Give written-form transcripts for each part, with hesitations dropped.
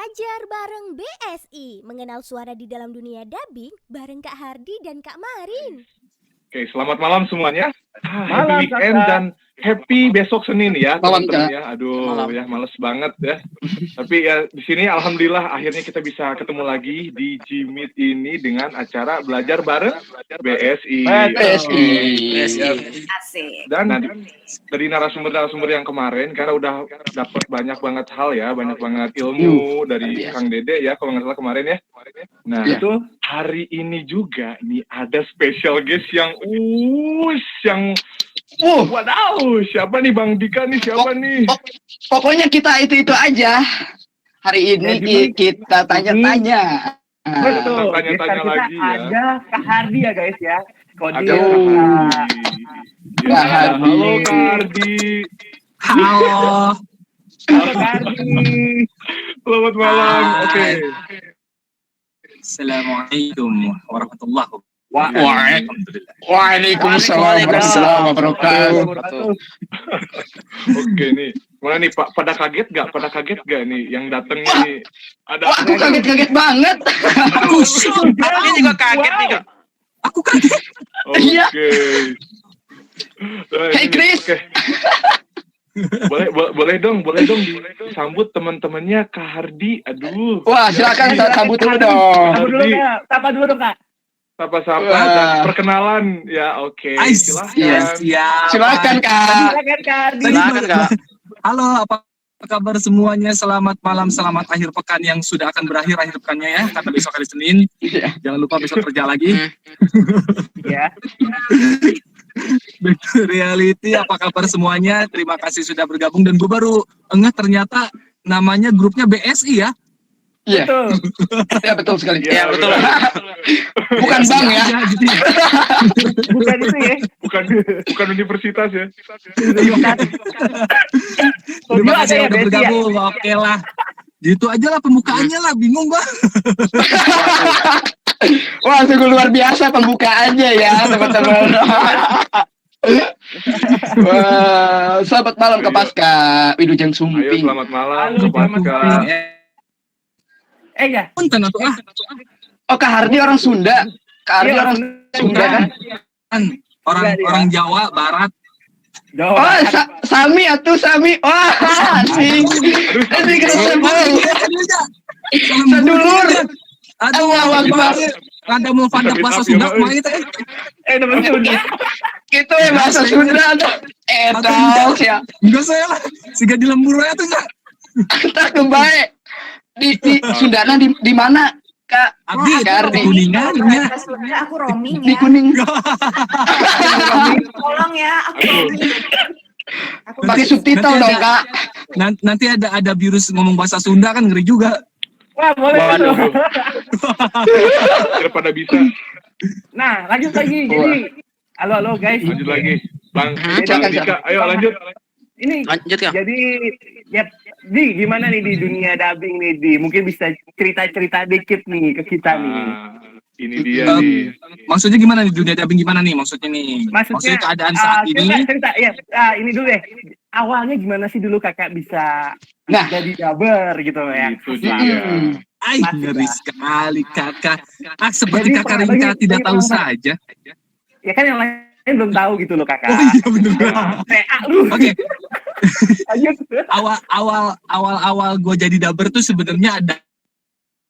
Belajar bareng BSI, mengenal suara di dalam dunia dubbing bareng Kak Hardi dan Kak Marin. Oke, selamat malam semuanya. Malam, Happy weekend Kakak. dan happy besok Senin ya, Malam, teman-teman Kak. ya. Aduh, Malam. ya males banget ya. Tapi ya di sini alhamdulillah akhirnya kita bisa ketemu lagi di G-Meet ini dengan acara belajar bareng BSI. BSI. Ya, Asik. dan dari narasumber-narasumber yang kemarin karena udah dapat banyak banget hal ya, banyak banget ilmu dari biasa. Kang Dede ya kalau nggak salah kemarin ya. Nah, Iya. itu hari ini juga nih ada special guest yang wadaw, siapa nih Bang Dika nih, siapa nih? Pokoknya kita itu aja. Hari ini Jadi, kita tanya-tanya. Betul. Tanya-tanya Gestar kita lagi ya. ada Kak Hardi ya guys ya. Ada Kode Kak Hardi. Ya, Kak Hardi. halo Kak Hardi. Halo. Halo Kak Hardi. Selamat malam. Oke. Assalamualaikum warahmatullahi wabarakatuh. Waalaikumsalam. Waalaikumsalam. Waalaikumsalam wabarakatuh. Oke nih. Mana nih Pak? Pada kaget gak? Nih yang datang nih? Ada. Wah, aku kaget-kaget banget. Aku juga kaget nih Kak. Aku kaget. Oke. Iya. Nah, Hey, ini, Chris. oke. Boleh dong disambut teman-temannya Kak Hardi. Aduh. Wah, silakan sambut dulu dong. Sapa dulu Kak. Sapa dulu dong Kak. Sapa-sapa Wah. dan perkenalan ya. Oke. Silakan. Siap. Silakan, Kak. Silakan Kak Hardi. Silakan Kak. Halo, apa kabar semuanya? Selamat malam, selamat akhir pekan yang sudah akan berakhir akhir pekannya ya. Karena besok hari Senin. Iya. Jangan lupa besok kerja lagi. Ya. Back to reality, apa kabar semuanya? Terima kasih sudah bergabung dan gue baru ngeh ternyata namanya grupnya BSI ya. Iya. Betul. Ya, betul sekali. Iya, betul. Bukan bank ya. Aja, gitu ya. Bukan itu ya. Bukan universitas ya. Terima kasih ada ya, udah BSI ya? bergabung. Oke lah. Gitu aja lah pembukaannya lah, bingung gua. Wah, sungguh luar biasa pembukaannya ya, teman-teman. Wah, selamat malam ke Pasca Wilujeng Ayo Sumping. selamat malam Halo, ke Pasca. Ya. Punten atuh ah. Oh, Kak Hardi orang Sunda. Kak Hardi Iya, orang Sunda kan? Kan orang Jawa Barat. Jawa Oh, Barat. Sami atuh Sami. Wah, asing. Ini keren banget. Sedulur. Aduh, Allahu Akbar. Rada mau pada bahasa Sunda mah itu. Teman Sunda. Itu ya bahasa Sunda tuh. Tahu ya. Enggak saya lah. Siga di lembur aja tuh enggak. Tak kembali. Di Sundana di mana? Kak Abdi Kak Hardi. Kuningan ya. Aku roaming Di ya. Kuning. Tolong ya, aku roaming. Aku Pakai subtitle Nanti dong, ada- Kak. Nanti ada virus ngomong bahasa Sunda kan ngeri juga. Wah, boleh. Waduh. tuh. Daripada bisa. Nah, lanjut lagi. Jadi, halo guys. Lanjut lagi. Bang Silakan, Dika, ayo lanjut. Ini jadi ya Di gimana nih di dunia dubbing nih Di? Mungkin bisa cerita-cerita dikit nih ke kita nih. Nah, ini dia Um, nih. Maksudnya gimana nih dunia dubbing gimana nih maksudnya nih? Maksudnya keadaan saat ini. cerita ya. Ini dulu deh. Awalnya gimana sih dulu kakak bisa Nah. jadi dubber gitu ya? Itu dia. Ay, Masih, ngeri Kak. sekali kakak. Seperti Jadi, kakak Pak, Rinka bagi- tidak bagi tahu orang- saja. Ya kan yang lain belum tahu gitu loh kakak. Oh iya bener. PA lu. Oke, Lanjut. awal gue jadi dubber tuh sebenarnya ada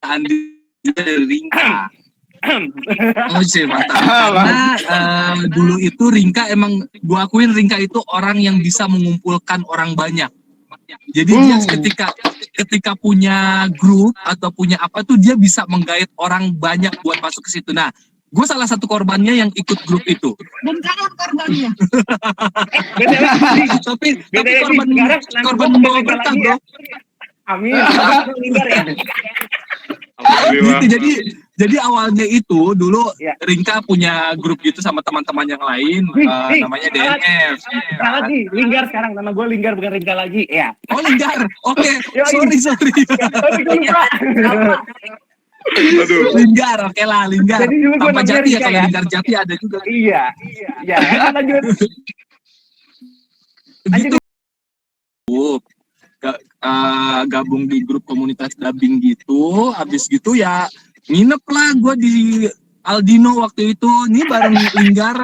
Andi dari Rinka. Oh sih mantap. Karena dulu itu Rinka emang gua akuin Rinka itu orang yang bisa mengumpulkan orang banyak. Jadi dia ketika punya grup atau punya apa tuh dia bisa menggait orang banyak buat masuk ke situ. Nah, gue salah satu korbannya yang ikut grup itu. dan kanan korbannya. Beda lagi. Tapi Beda lagi. korban Sekarang nanti korban gua membawa beda berkah, lagi ya. bro. Amin. Sekarang lingkar ya. Alhamdulillah. Gitu, jadi awalnya itu dulu Ya. Rinka punya grup gitu sama teman-teman yang lain Nih, namanya salah- DNF. Salah lagi, Linggar sekarang nama gue Linggar bukan Rinka lagi. Ya. Oh Linggar, oke, Yoi. sorry. Tapi gue lupa. Aduh. Linggar, oke lah Linggar. Jadi dulu gua Tanpa namanya Jati ya Rinka kalau ya. Linggar Jati ada juga. Iya. Ya, lanjut. Gitu. gabung di grup komunitas dubbing gitu. Habis gitu ya nginep lah gue di Aldino waktu itu. Ini bareng Linggar.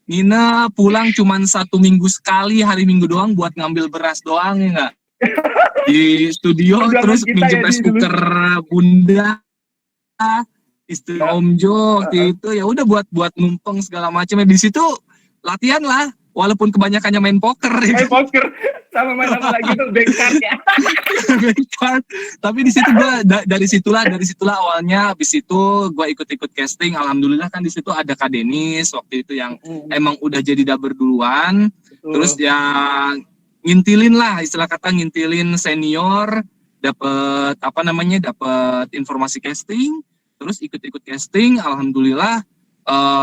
Nginep pulang cuman 1 minggu sekali, hari Minggu doang buat ngambil beras doang ya nggak? Di studio Perjuangan terus kita minjem ya rice di dulu. cooker Bunda, istri Om Jo waktu itu ya udah buat numpeng segala macam. Di situ latihan lah, walaupun kebanyakannya main poker ya. Main poker sama main apa lagi tuh bank card ya. Main card. Tapi di situ gue dari situlah awalnya. Habis itu gue ikut casting. Alhamdulillah kan di situ ada Kak Denis waktu itu yang emang udah jadi dubber duluan. Terus ya ngintilin lah, istilah kata ngintilin senior, dapat informasi casting, terus ikut casting. Alhamdulillah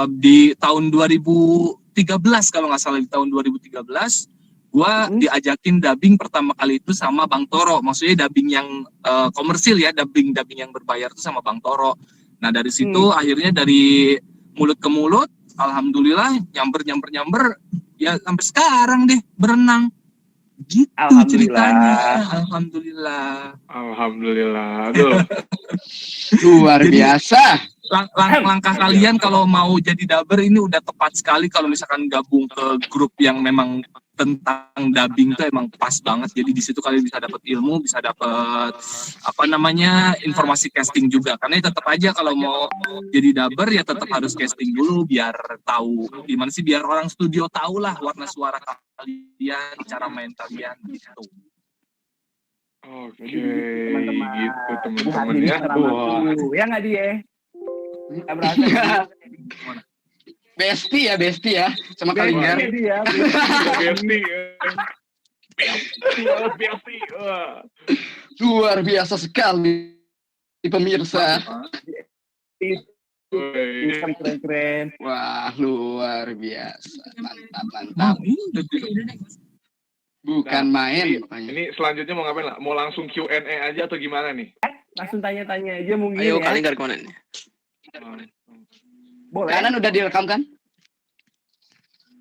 di tahun 2013 kalau nggak salah, di tahun 2013 gua diajakin dubbing pertama kali itu sama Bang Toro. Maksudnya dubbing yang komersil ya, dubbing yang berbayar itu sama Bang Toro. Nah dari situ akhirnya dari mulut ke mulut, alhamdulillah nyamber ya sampai sekarang deh berenang. Gitu ceritanya. Alhamdulillah. Aduh. Luar biasa. Langkah kalian kalau mau jadi dubber ini udah tepat sekali. Kalau misalkan gabung ke grup yang memang tentang dubbing itu emang pas banget. Jadi di situ kalian bisa dapat ilmu, bisa dapat informasi casting juga. Karena tetap aja kalau mau jadi dubber ya tetap harus casting dulu biar tahu gimana sih, biar orang studio tahu lah warna suara kalian, cara main kalian gitu. Oke, gitu teman-teman ya. Ya nggak dia? Nggak berasa. Besti ya sama Kalinggar. Besti. Luar biasa sekali pemirsa. Keren. Wah, luar biasa. Mantap. Bukan main pokoknya. Ini selanjutnya mau ngapain lah? Mau langsung Q&A aja atau gimana nih? Langsung tanya-tanya aja mungkin. Ayo ya. Kalinggar kemana nih? Boleh. Kanan udah direkam kan?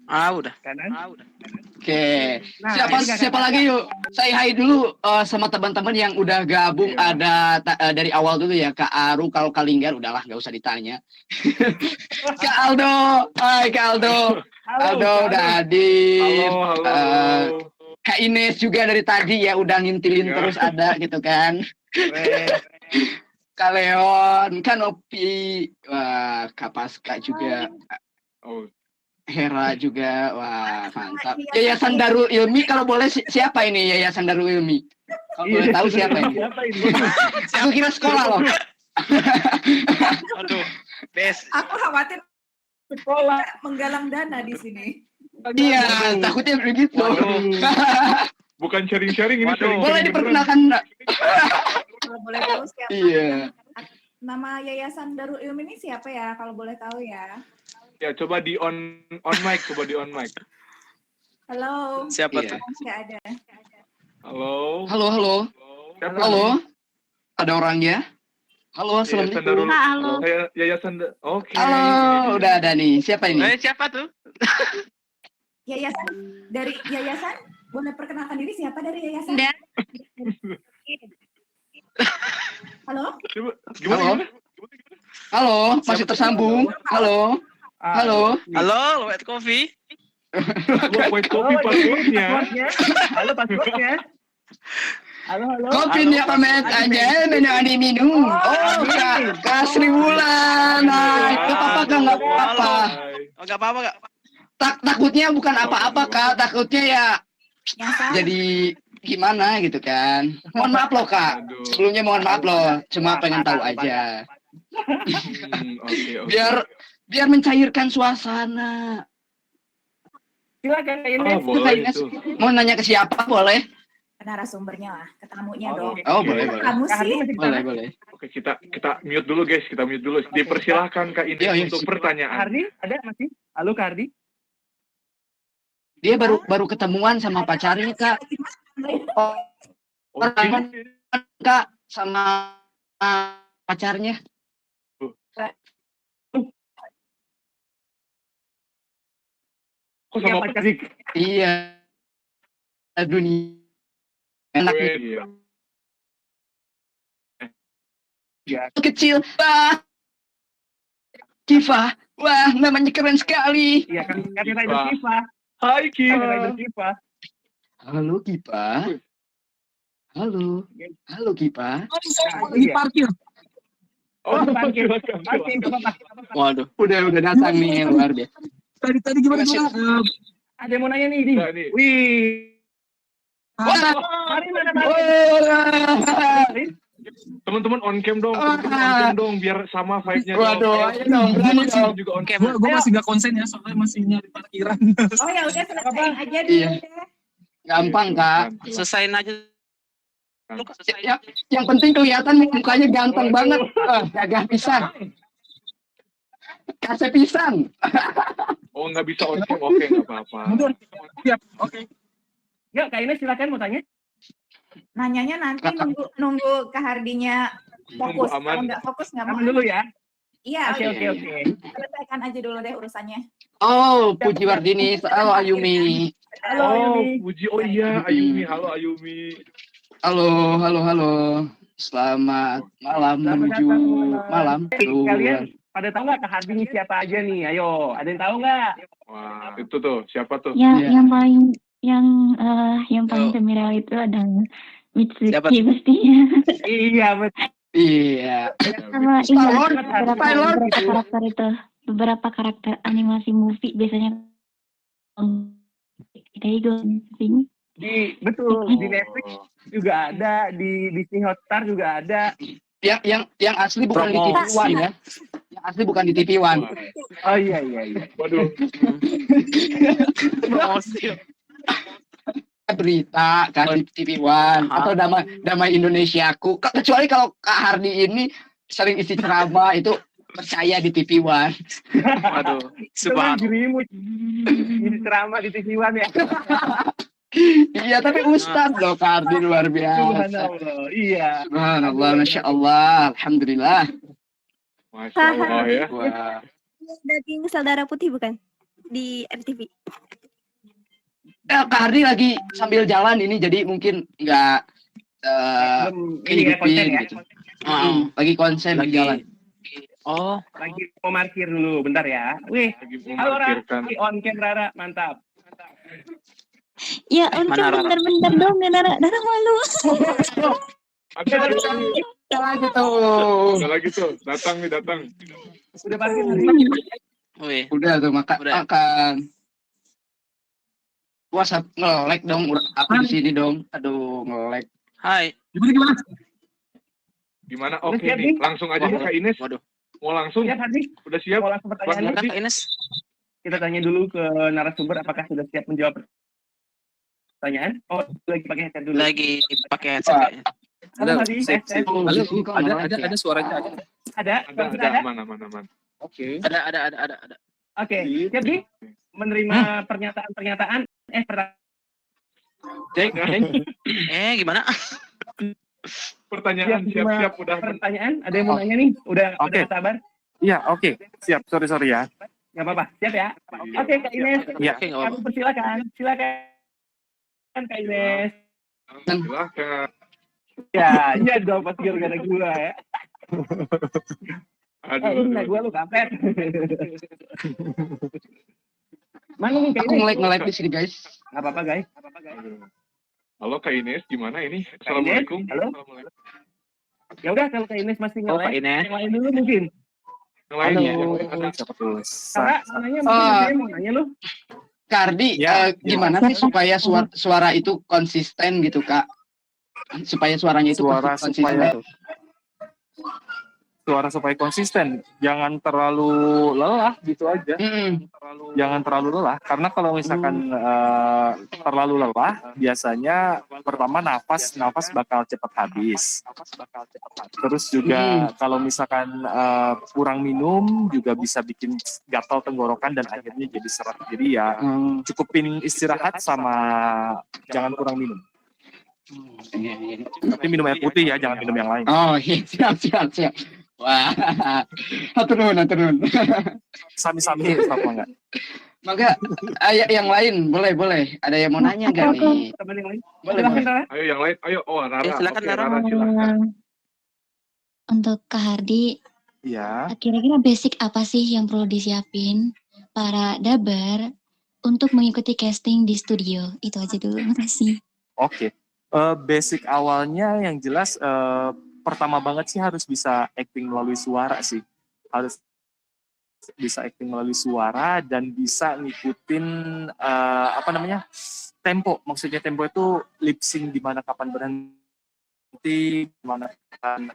Udah. Kanan. Oke. Nah, Siapa lagi yuk? Saya hai dulu sama teman-teman yang udah gabung. Ada dari awal dulu ya, Kak Aru. Kalau Kalinggar udahlah nggak usah ditanya. Kak Aldo. Hai Kak Aldo. Aldo udah hadir. Halo. Kak Ines juga dari tadi ya udah ngintilin terus ada gitu kan. Kak Leon, Kak Nopi, wah Kak Paska juga. Oh. Hera juga, wah mantap. Yayasan Darul Ilmi, kalau boleh siapa ini Yayasan Darul Ilmi? Kalau boleh tahu siapa ini? Aku kira sekolah loh. Aduh, best. Aku khawatir sekolah menggalang dana di sini. Iya, takutnya begitu. Bukan sharing-sharing ini. Boleh diperkenalkan enggak? Kalau boleh tahu siapa? Iya. Nama Yayasan Darul Ilmi ini siapa ya? Kalau boleh tahu ya. Ya, coba di on mic. Halo. Siapa Iya. tuh? Nggak ada. Halo. Siapa? Halo. Ada orangnya? Halo, Yayasan assalamualaikum. Darul. Halo. Yayasan. Oke. Halo, udah ada nih. Siapa ini? Siapa tuh? Yayasan dari yayasan. Boleh perkenalkan diri siapa dari yayasan? Halo. Coba, Halo. gimana? Halo, masih tersambung. Halo. Halo, White Coffee. White Coffee passwordnya. Halo passwordnya. Halo. Kopinya pamit aja, minum. Oh, Kak Sri Wulan. Nggak apa-apa, Kak, nggak apa-apa. Oh, nggak apa-apa, Kak. Takutnya bukan apa-apa, Kak. Takutnya ya Yang salah. jadi gimana gitu kan. Mohon maaf loh, Kak. Aduh. Sebelumnya mohon maaf loh. Cuma pengen tahu aja. Oke. Biar mencairkan suasana. Silakan Kak Ines. Boleh itu. Mau nanya ke siapa boleh? Narasumbernya lah, ke tamunya dong. Oh, boleh. Kamu Kak Hardi sih. masih di sana? Boleh. Oke, kita mute dulu guys, Dipersilahkan Kak Ines Iya. untuk Kak pertanyaan. Hardi ada masih? Halo Kak Hardi. Dia baru ketemuan sama pacarnya, Kak. Oh, Oke. Kak sama pacarnya. Kok sama Iya, kasih. Iya. Dunia Enak Wih, nih. iya. Kecil. Wah. Kiva. Wah, namanya keren sekali. Iya kan Rider Kiva. Hai Rider Kiva. Kiva. Halo Kiva. Halo. Halo Kiva. Lagi parkir. Oh, parkir. silakan. Parkir nggak apa-apa. Waduh, udah datang nih luar biasa. Tadi gimana? Ada yang mau nanya nih, Di. Nah, nih. Wih. Wah. Mari mana Mari? Wah. Teman-teman on cam dong, teman-teman on cam dong biar sama vibe-nya. Waduh, ayo dong, berani dong. Juga on cam. Gue masih gak konsen ya, soalnya masih nyari parkiran. Oh ya udah selesaiin aja dulu Iya. deh. Gampang, Kak. Selesaiin aja. Lu Ya, yang penting kelihatan mukanya ganteng banget. Gagah pisang. Kasih pisang. Oh, nggak bisa on cam, oke, nggak apa-apa. Siap, oke. Yuk, Kak Ines silakan mau tanya. Nanyanya nanti nunggu Kak Hardinya fokus. Nunggu aman. Kalau nggak fokus nggak mau. Aman dulu ya. Iya, Oke. selesaikan aja dulu deh urusannya. Oh, Puji Wardini. Halo Ayumi. Halo, Oh, Ayumi. Puji. Oh iya, Ayumi. Halo Ayumi. Halo. Selamat malam Selamat menuju datang. malam. Kalian pada tahu nggak Kak Hardi ini siapa aja nih? Ayo, ada yang tahu nggak? Wah, itu tuh, siapa tuh? Ya, Iya. yang paling viral itu adalah Siapa Mitsuki pastinya. Iya, betul. Iya. Sama ini Star-Lord, beberapa karakter itu, beberapa karakter animasi movie biasanya Daigo sing. Betul, di Netflix juga ada, di Disney Hotstar juga ada. Yang asli bukan di TV One ya. Yang asli bukan di TV One. Oh iya. Waduh. promosi. Berita kan di TV One atau damai Indonesiaku. Kecuali kalau Kak Hardi ini sering isi ceramah itu percaya di TV One. Waduh, Cuman subhanallah. Grimut. Ini ceramah di TV One ya. Iya, tapi Ustadz loh Kak Hardi luar biasa. Subhanallah. Iya. Subhanallah, Masya Allah, Alhamdulillah. Masya Allah ya. Wah. Daging sel darah putih bukan? Di RTV. Kak Hardi lagi sambil jalan ini, jadi mungkin nggak Belum ini ya konten ya. gitu. Lagi konsen lagi jalan. Oh, Lagi mau parkir dulu, bentar ya. Wih, Lagi halo Rara, memarkirkan. lagi on cam Rara, mantap. Ya, on Mana, cam bentar-bentar dong ya, Nara malu. Ada Lagi tuh. Ada lagi tuh, datang. Udah parkir tadi. wih. Udah tuh Udah. makan. WhatsApp nge-lag dong, aku di sini dong. Aduh, nge-lag. Hai. Gimana? Gimana? Udah Oke siap, nih, Dik? langsung aja Waduh. Kak Ines. Waduh. Mau langsung? Siap Hardi? Udah siap? Mau langsung pertanyaannya? Hardi? Kak Ines Kita tanya dulu ke narasumber apakah sudah siap menjawab pertanyaan. Oh, lagi pakai headset dulu. lagi pakai headset kayaknya. Halo Hardi, tes. Ada suaranya ada. Ada? Aman. Oke. Ada. Oke, siap Di? Menerima pernyataan. Gimana? Pertanyaan siap-siap udah. Pertanyaan, ada yang mau nanya nih? Udah sabar? Iya, oke. Siap. Sorry ya. Nggak apa-apa, siap ya? Oke, Kak Ines. Iya. Oke, nggak apa-apa. Kami persilakan. Silakan Kak Ines. Silakan. Ya, iya dong pasti gara-gara gua ya. Ini Aduh. gua lu kampret. Mana nih Kak Aku Ines? nge-lag di sini, guys. Nggak apa-apa guys. Halo Kak Ines, gimana ini? Ines, Assalamualaikum. halo. Ya udah kalau Kak Ines masih Oh, Kak nge-lag, Ines. yang lain dulu mungkin. Yang lain ya? Halo. Ada. Siapa tuh? Sarah, nanya mungkin saya mau nanya lu. Kardi, Ya, gimana sih supaya suara itu konsisten gitu, Kak? Supaya suaranya itu Suara konsisten. Suara supaya konsisten. Jangan terlalu lelah gitu aja. Jangan terlalu lelah. Karena kalau misalkan terlalu lelah, biasanya pertama nafas bakal cepat habis. Terus juga kalau misalkan kurang minum juga bisa bikin gatal tenggorokan dan akhirnya jadi serat. Jadi ya cukupin istirahat sama jangan kurang minum. Tapi minum air putih ya, jangan minum yang lain. Oh, iya, siap. Wah, hatur nuhun. Sami-sami apa enggak? Maka yang lain boleh. Ada yang mau nanya nggak nih? Teman yang lain. Boleh. Ayo yang lain, ayo. Oh, Rara. Silakan, Oke, Rara. Rara silakan. Untuk Kak Hardi, Ya, kira-kira basic apa sih yang perlu disiapin para dabar untuk mengikuti casting di studio? Itu aja dulu, makasih. oke. Basic awalnya yang jelas pertama banget sih harus bisa acting melalui suara sih. Harus bisa acting melalui suara dan bisa ngikutin tempo. Maksudnya tempo itu lip sync di mana kapan berhenti, di mana kapan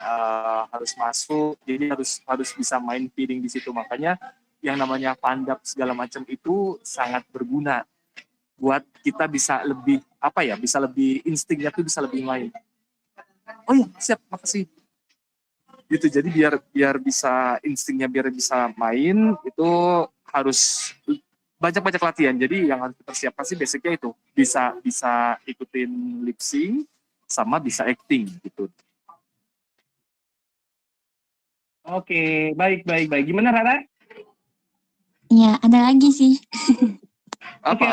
harus masuk. Jadi harus bisa main feeling di situ. Makanya yang namanya pandap segala macam itu sangat berguna buat kita bisa lebih bisa lebih instingnya tuh bisa lebih main. Oh iya, siap, makasih. Gitu, jadi biar bisa instingnya biar bisa main itu harus banyak latihan. Jadi yang harus kita siapkan sih basicnya itu bisa ikutin lip sync sama bisa acting gitu. Oke, baik. Gimana Rara? Ya, ada lagi sih. Oke.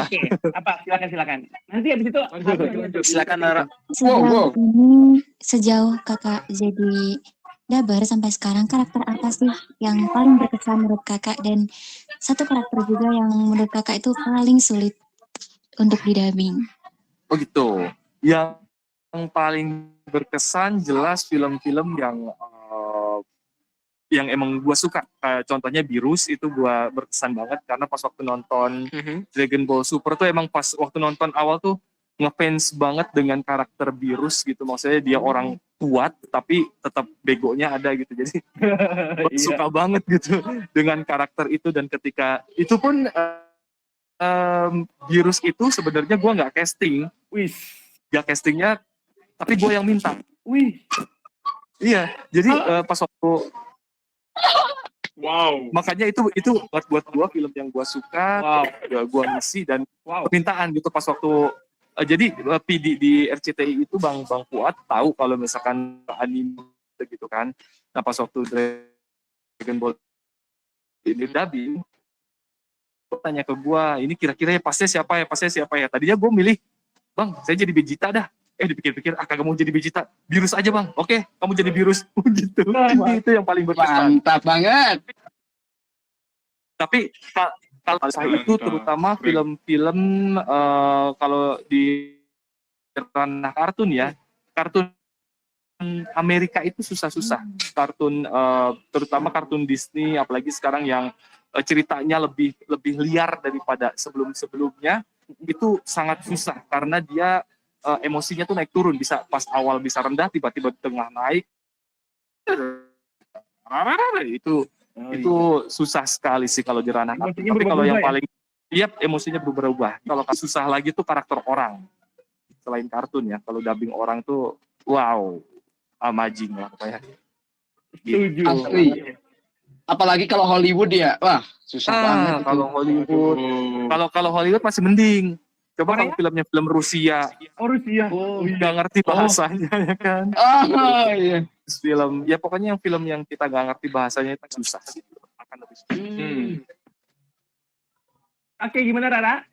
Apa? Silakan. Nanti habis itu Silakan, Rara. Sejauh kakak jadi dabar sampai sekarang, karakter apa sih yang paling berkesan menurut kakak, dan satu karakter juga yang menurut kakak itu paling sulit untuk didubbing? Oh gitu. Yang paling berkesan jelas film-film yang emang gue suka. Contohnya Virus itu gue berkesan banget karena pas waktu nonton Dragon Ball Super tuh emang pas waktu nonton awal tuh ngefans banget dengan karakter Virus gitu. Maksudnya dia orang kuat tapi tetap begonya ada gitu. Jadi gue suka banget gitu dengan karakter itu, dan ketika itu pun Virus itu sebenarnya gue nggak casting. Gak castingnya, tapi gue yang minta. Iya, jadi pas waktu makanya itu buat gue film yang gue suka, gue ngisi dan permintaan gitu pas waktu jadi PD di RCTI itu Bang Fuad tahu kalau misalkan anime gitu kan. Nah pas waktu Dragon Ball ini dubbing, tanya ke gue, ini kira-kira pasnya siapa ya? Tadinya gue milih, Bang, saya jadi Vegeta dah. Dipikir-pikir, kagak mau jadi Vegeta, Virus aja Bang. Oke, kamu jadi Virus. Gitu. Itu yang paling berkesan. Mantap banget. Tapi kalau saya itu terutama film-film kalau di ranah kartun ya, kartun Amerika itu susah-susah. Kartun terutama kartun Disney, apalagi sekarang yang ceritanya lebih liar daripada sebelum-sebelumnya, itu sangat susah karena dia emosinya tuh naik turun, bisa pas awal bisa rendah, tiba-tiba di tengah naik. Itu susah sekali sih kalau di ranah kartun. Tapi kalau yang paling emosinya berubah-ubah. Kalau susah lagi tuh karakter orang. Selain kartun ya, kalau dubbing orang tuh wow, amazing lah pokoknya. Setuju. Asli. Apalagi kalau Hollywood ya, wah susah banget. Kalau Hollywood, kalau Hollywood masih mending. Coba kalau filmnya film Rusia. Rusia. Nggak ngerti bahasanya ya kan. Iya. Film, ya pokoknya yang film yang kita nggak ngerti bahasanya itu susah. Akan lebih susah. Oke, gimana Rara?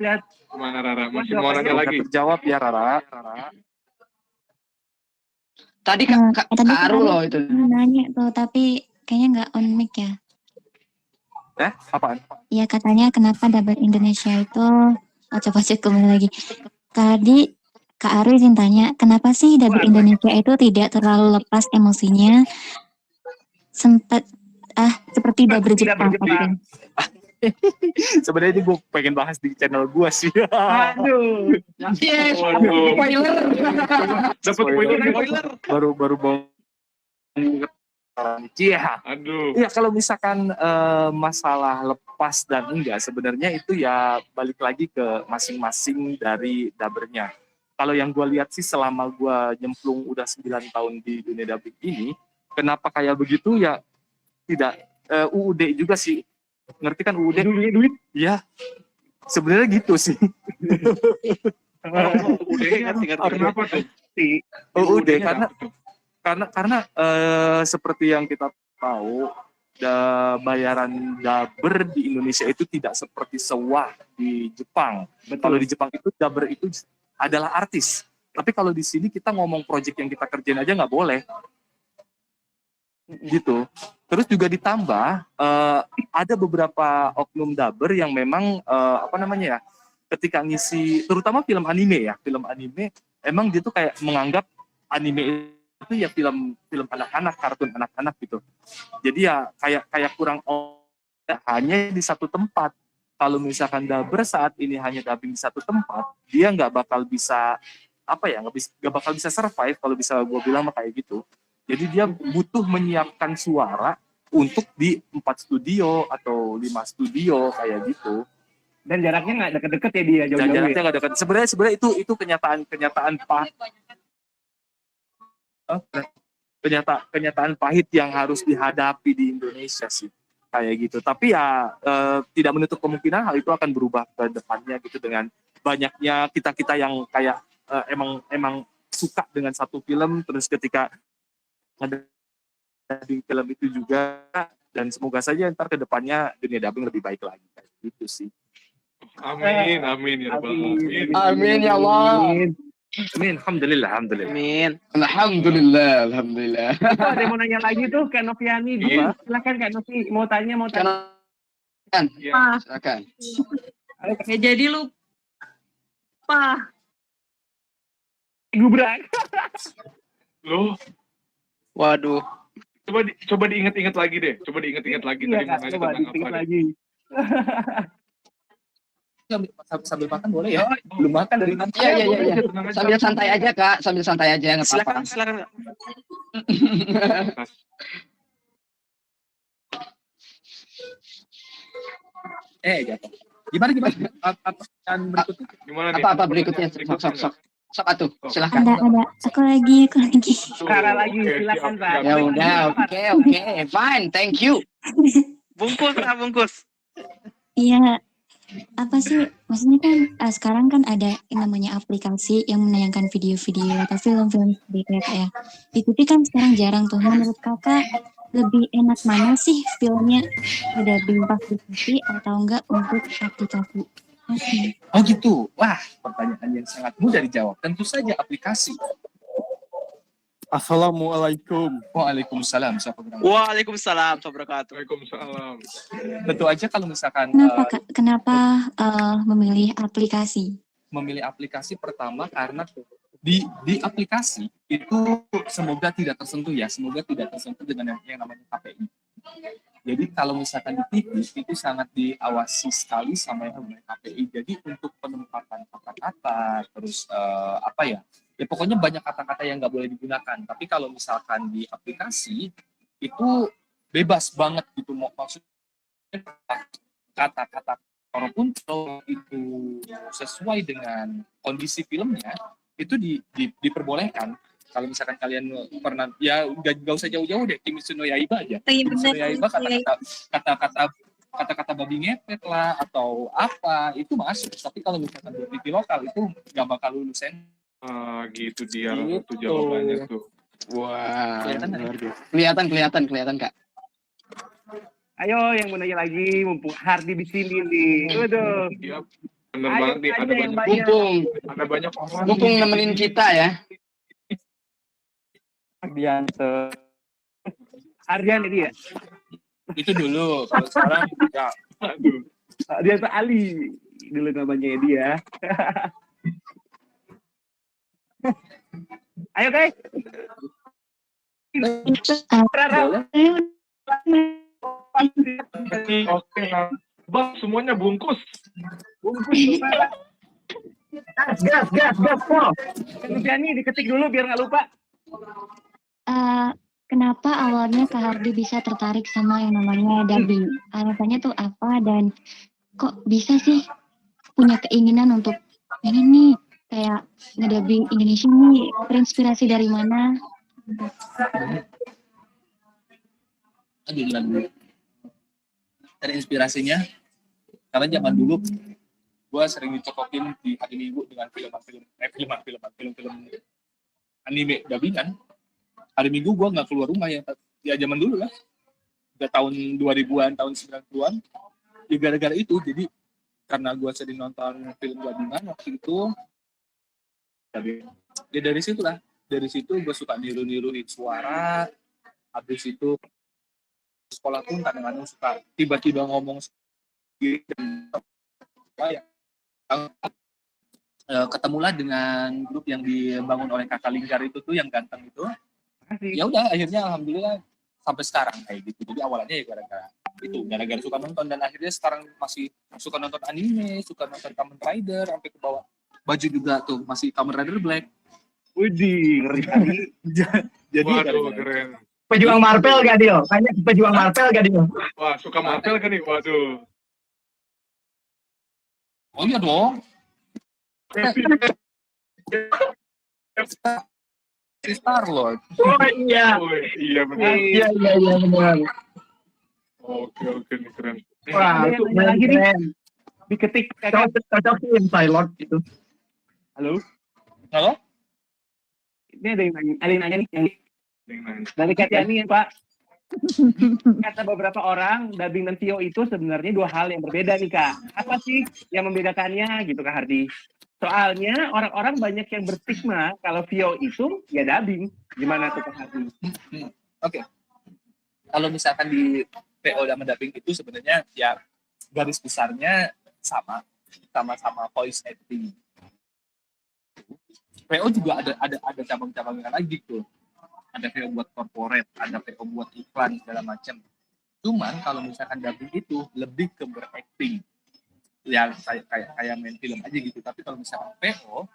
Lihat. Gimana Rara? Masih mau nanya lagi? Terjawab ya Rara. Tadi Kak Aru loh itu. Nanya tuh, tapi kayaknya nggak on mic ya. Apaan? Iya, katanya kenapa dabar Indonesia itu, coba cek kembali lagi. Tadi Kak Aru izin tanya, kenapa sih dabar Indonesia itu tidak terlalu lepas emosinya, sempat seperti dabar Jepang. Sebenarnya ini gue pengen bahas di channel gue sih. Aduh. Yes, spoiler. Dapat spoiler. Baru Iya. Aduh. Iya, kalau misalkan masalah lepas dan enggak, sebenarnya itu ya balik lagi ke masing-masing dari dabernya. Kalau yang gue lihat sih selama gue nyemplung udah 9 tahun di dunia dubbing ini, kenapa kayak begitu ya tidak UUD juga sih. Ngerti kan UUD? Duit? Iya. Sebenarnya gitu sih. UUD kenapa tuh? UUD karena seperti yang kita tahu, bayaran dubber di Indonesia itu tidak seperti sewa di Jepang. Kalau di Jepang itu dubber itu adalah artis. Tapi kalau di sini kita ngomong project yang kita kerjain aja nggak boleh. Gitu. Terus juga ditambah ada beberapa oknum dubber yang memang ketika ngisi, terutama film anime emang dia tuh kayak menganggap anime itu ya film anak-anak, kartun anak-anak gitu. Jadi ya kayak kurang hanya di satu tempat. Kalau misalkan dubber saat ini hanya dubbing di satu tempat, dia nggak bakal bisa nggak bakal bisa survive kalau bisa gue bilang mah kayak gitu. Jadi dia butuh menyiapkan suara untuk di 4 studio atau 5 studio kayak gitu. Dan jaraknya nggak deket-deket ya dia, jauh-jauh. Jaraknya nggak dekat. Sebenarnya itu kenyataan pahit yang harus dihadapi di Indonesia sih, kayak gitu. Tapi ya tidak menutup kemungkinan hal itu akan berubah ke depannya gitu, dengan banyaknya kita yang kayak emang suka dengan satu film, terus ketika ada di film itu juga, dan semoga saja ntar ke depannya dunia dubbing lebih baik lagi, kayak gitu sih. Amin ya Rabbal Alamin. Amin ya Allah. Amin, alhamdulillah. Amin. Alhamdulillah. Itu ada yang mau nanya lagi tuh Kak Noviani. Silakan Kak Novi, mau tanya. Silakan. Ya jadi lupa. Gubrak. Loh, Waduh. coba diingat-ingat lagi deh. Coba diingat-ingat lagi Iya tadi Kak, mau nanya coba tentang diingat apa deh. lagi. Sambil makan boleh ya? Belum makan dari tadi. Iya. Sambil santai aja Kak, nggak apa-apa. Silakan. Jatuh. Gimana? Berikutnya? Gimana nih? Apa berikutnya? Sok atuh, silakan. Ada. Aku lagi. Cara lagi, silakan Kak. Ya udah, oke, fine, thank you. Bungkus. Iya, apa sih? Maksudnya kan sekarang kan ada yang namanya aplikasi yang menayangkan video-video atau film-film seperti itu ya, Kak ya. Itu kan sekarang jarang tuh. Menurut Kakak lebih enak mana sih filmnya dubbing pas di TV atau enggak untuk aplikasi? Oh gitu. Wah, pertanyaan yang sangat mudah dijawab. Tentu saja aplikasi. Assalamualaikum. Waalaikumsalam. Waalaikumsalam wabarakatuh. Waalaikumsalam. Tentu aja kalau misalkan Kenapa memilih aplikasi? Memilih aplikasi pertama karena di aplikasi itu semoga tidak tersentuh dengan yang namanya KPI. Jadi kalau misalkan di TV itu sangat diawasi sekali sama yang namanya KPI. Jadi untuk penempatan kata-kata, terus ya pokoknya banyak kata-kata yang nggak boleh digunakan. Tapi kalau misalkan di aplikasi itu bebas banget gitu, maksudnya kata-kata walaupun kalau itu sesuai dengan kondisi filmnya itu diperbolehkan. Kalau misalkan kalian pernah, ya nggak usah jauh-jauh deh, Kimetsu no Yaiba aja. Kimetsu no Yaiba kata-kata babi ngepet lah atau apa itu masuk. Tapi kalau misalkan di TV lokal itu nggak bakal lulus Gitu dia satu jawabannya tuh. Wah, kelihatan Kak. Ayo yang mau nanya lagi, mumpung Hardi di sini nih. Waduh. Iya, bener banget nih. Ada banyak orang. Mumpung nemenin kita ya. Ardian ini ya? Itu dulu. Kalau sekarang enggak. Aduh. Ardian Ali dulu namanya dia. Ayo guys. Oke, Bang, semuanya bungkus. Gas, Paul. Kemudian diketik dulu biar nggak lupa. Kenapa awalnya Kak Hardi bisa tertarik sama yang namanya dubbing? Alasannya tuh apa dan kok bisa sih punya keinginan untuk ini nih kayak ngedubbing Indonesia nih, terinspirasi dari mana? Terinspirasinya karena zaman dulu gue sering dicokokin di hari Minggu dengan film anime dubbingan. Hari Minggu gue nggak keluar rumah ya zaman dulu lah. udah tahun 2000-an, tahun 90-an. Ya gara-gara itu, jadi karena gue sering nonton film gabungan waktu itu, ya dari situ gue suka niru-niruin suara. Habis itu sekolah pun kadang-kadang suka tiba-tiba ngomong sendiri dan ya, ketemulah dengan grup yang dibangun oleh Kakak Linggar itu tuh yang ganteng itu. Ya udah akhirnya alhamdulillah sampai sekarang kayak gitu. Jadi awalnya ya gara-gara suka nonton, dan akhirnya sekarang masih suka nonton anime, suka nonton Kamen Rider, sampai ke bawah baju juga tuh masih Kamen Rider Black. Widih, ngeri kali. Jadi Waduh, keren. Pejuang Marvel gak Dio? Banyak pejuang Marvel gak Dio? Wah, suka Marvel kan nih? Waduh. Oh iya dong. Si Star-Lord. Oh iya. Oh, iya benar. Iya benar. Oke nih keren. Wah, itu lagi nih. Diketik cocokin pilot itu. Halo? Ini ada yang nanya nih. Dari Katyani ya Pak. Kata beberapa orang, dubbing dan VO itu sebenarnya dua hal yang berbeda nih Kak. Apa sih yang membedakannya gitu Kak Hardi? Soalnya orang-orang banyak yang berstigma kalau VO itu ya dubbing. Gimana tuh Kak Hardi? Oke. Kalau misalkan di VO dan dubbing itu sebenarnya ya garis besarnya sama-sama voice acting. VO juga ada cabang-cabangnya lagi tuh. Ada VO buat corporate, ada VO buat iklan segala macam. Cuman kalau misalkan dubbing itu lebih ke berakting, ya kayak main film aja gitu. Tapi kalau misalkan VO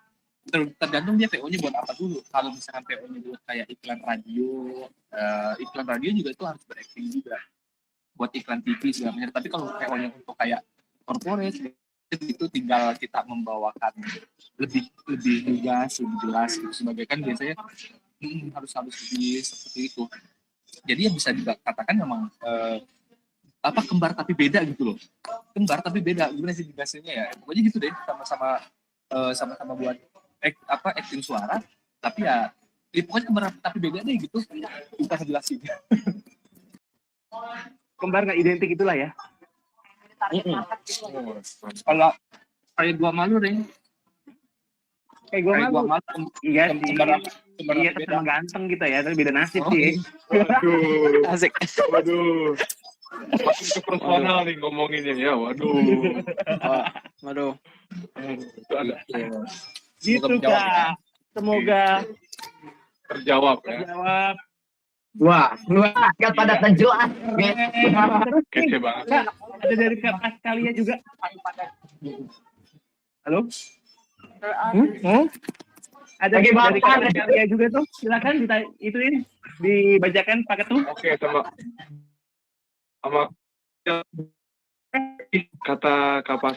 tergantung dia VO-nya buat apa dulu. Kalau misalkan VO-nya buat kayak iklan radio juga itu harus berakting juga. Buat iklan TV segala macam. Tapi kalau VO-nya untuk kayak corporate itu tinggal kita membawakan lebih lugas, lebih jelas gitu. Sebagai kan biasanya harus lebih seperti itu. Jadi ya bisa dikatakan memang kembar tapi beda gitu loh. Kembar tapi beda, gimana sih jelasinnya ya? Pokoknya gitu deh, sama-sama buat acting suara, tapi ya pokoknya kembar tapi beda deh gitu. Kita ngejelasin. Kembar nggak identik itulah ya. Kalau kayak gua malu deh. Kayak gue malu. Iya sih. Iya sama ganteng gitu ya, tapi beda nasib sih. Waduh. Asik. Waduh. Makin ke personal nih ngomonginnya ya. Waduh. Itu ada. Gitu Kak. Semoga terjawab ya. terjawab. Wah, kan pada terjelas. Kece banget. Kak, ada dari Kak Askalia juga. Halo? Ada dari Kak Askalia juga tuh. Silakan ituin dibacakan pakai tuh. Oke, sama kata Kapas.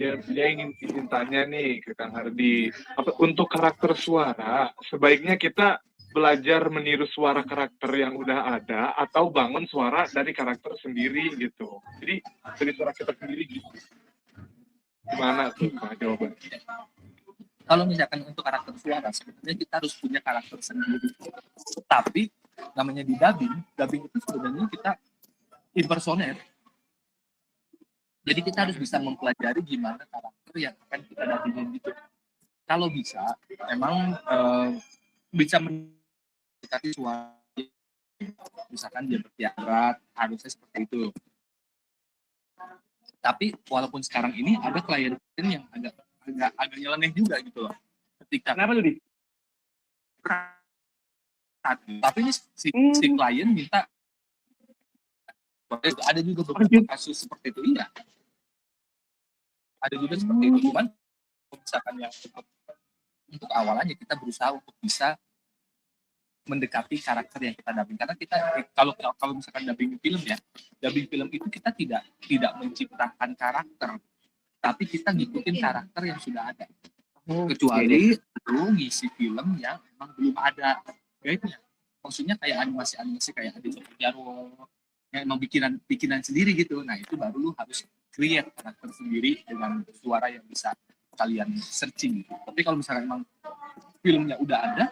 Dia ingin tanya nih ke Kang Hardi, untuk karakter suara sebaiknya kita belajar meniru suara karakter yang udah ada atau bangun suara dari karakter sendiri gitu. Jadi dari suara kita sendiri gitu. Gimana tuh Pak jawabannya? Kalau misalkan untuk karakter suara sebenarnya kita harus punya karakter sendiri. Tapi namanya di dubbing itu sebenarnya kita impersonate. Jadi kita harus bisa mempelajari gimana karakter yang akan kita dubbingin gitu. Kalau bisa, memang bisa mendekati suara. Misalkan dia bertiarat, harusnya seperti itu. Tapi walaupun sekarang ini ada klien yang agak nyeleneh juga gitu loh. Ketika kenapa lu di? Tapi ini si klien minta ada juga beberapa kasus seperti itu, iya. Ada juga seperti itu, cuman misalkan yang untuk awalnya kita berusaha untuk bisa mendekati karakter yang kita dubbing, karena kita kalau misalkan dubbing film itu kita tidak menciptakan karakter, tapi kita ngikutin karakter yang sudah ada. Kecuali lu ngisi film yang emang belum ada, ya itu ya. Maksudnya kayak animasi kayak ada Jarwo yang emang bikinan sendiri gitu. Nah itu baru lu harus create karakter sendiri dengan suara yang bisa kalian searching gitu. Tapi kalau misalkan emang filmnya udah ada,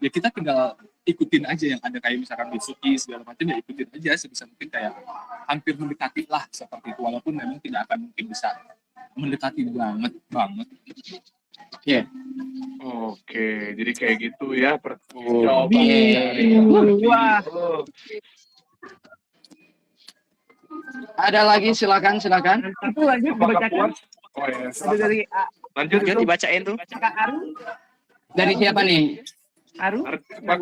ya kita tinggal ikutin aja yang ada kayak misalkan Mitsuki segala macam ya ikutin aja sebisa mungkin kayak hampir mendekati lah seperti itu walaupun memang tidak akan mungkin bisa mendekati banget. Oke, jadi kayak gitu ya Wah. jawaban dari Wah. Ada lagi silakan. Itu lanjut Apakah dibacakan. puas? Oh ya, Ada dari lanjut Lanjut itu. dibacain tuh. Kak Aru. Dari siapa nih? Aru.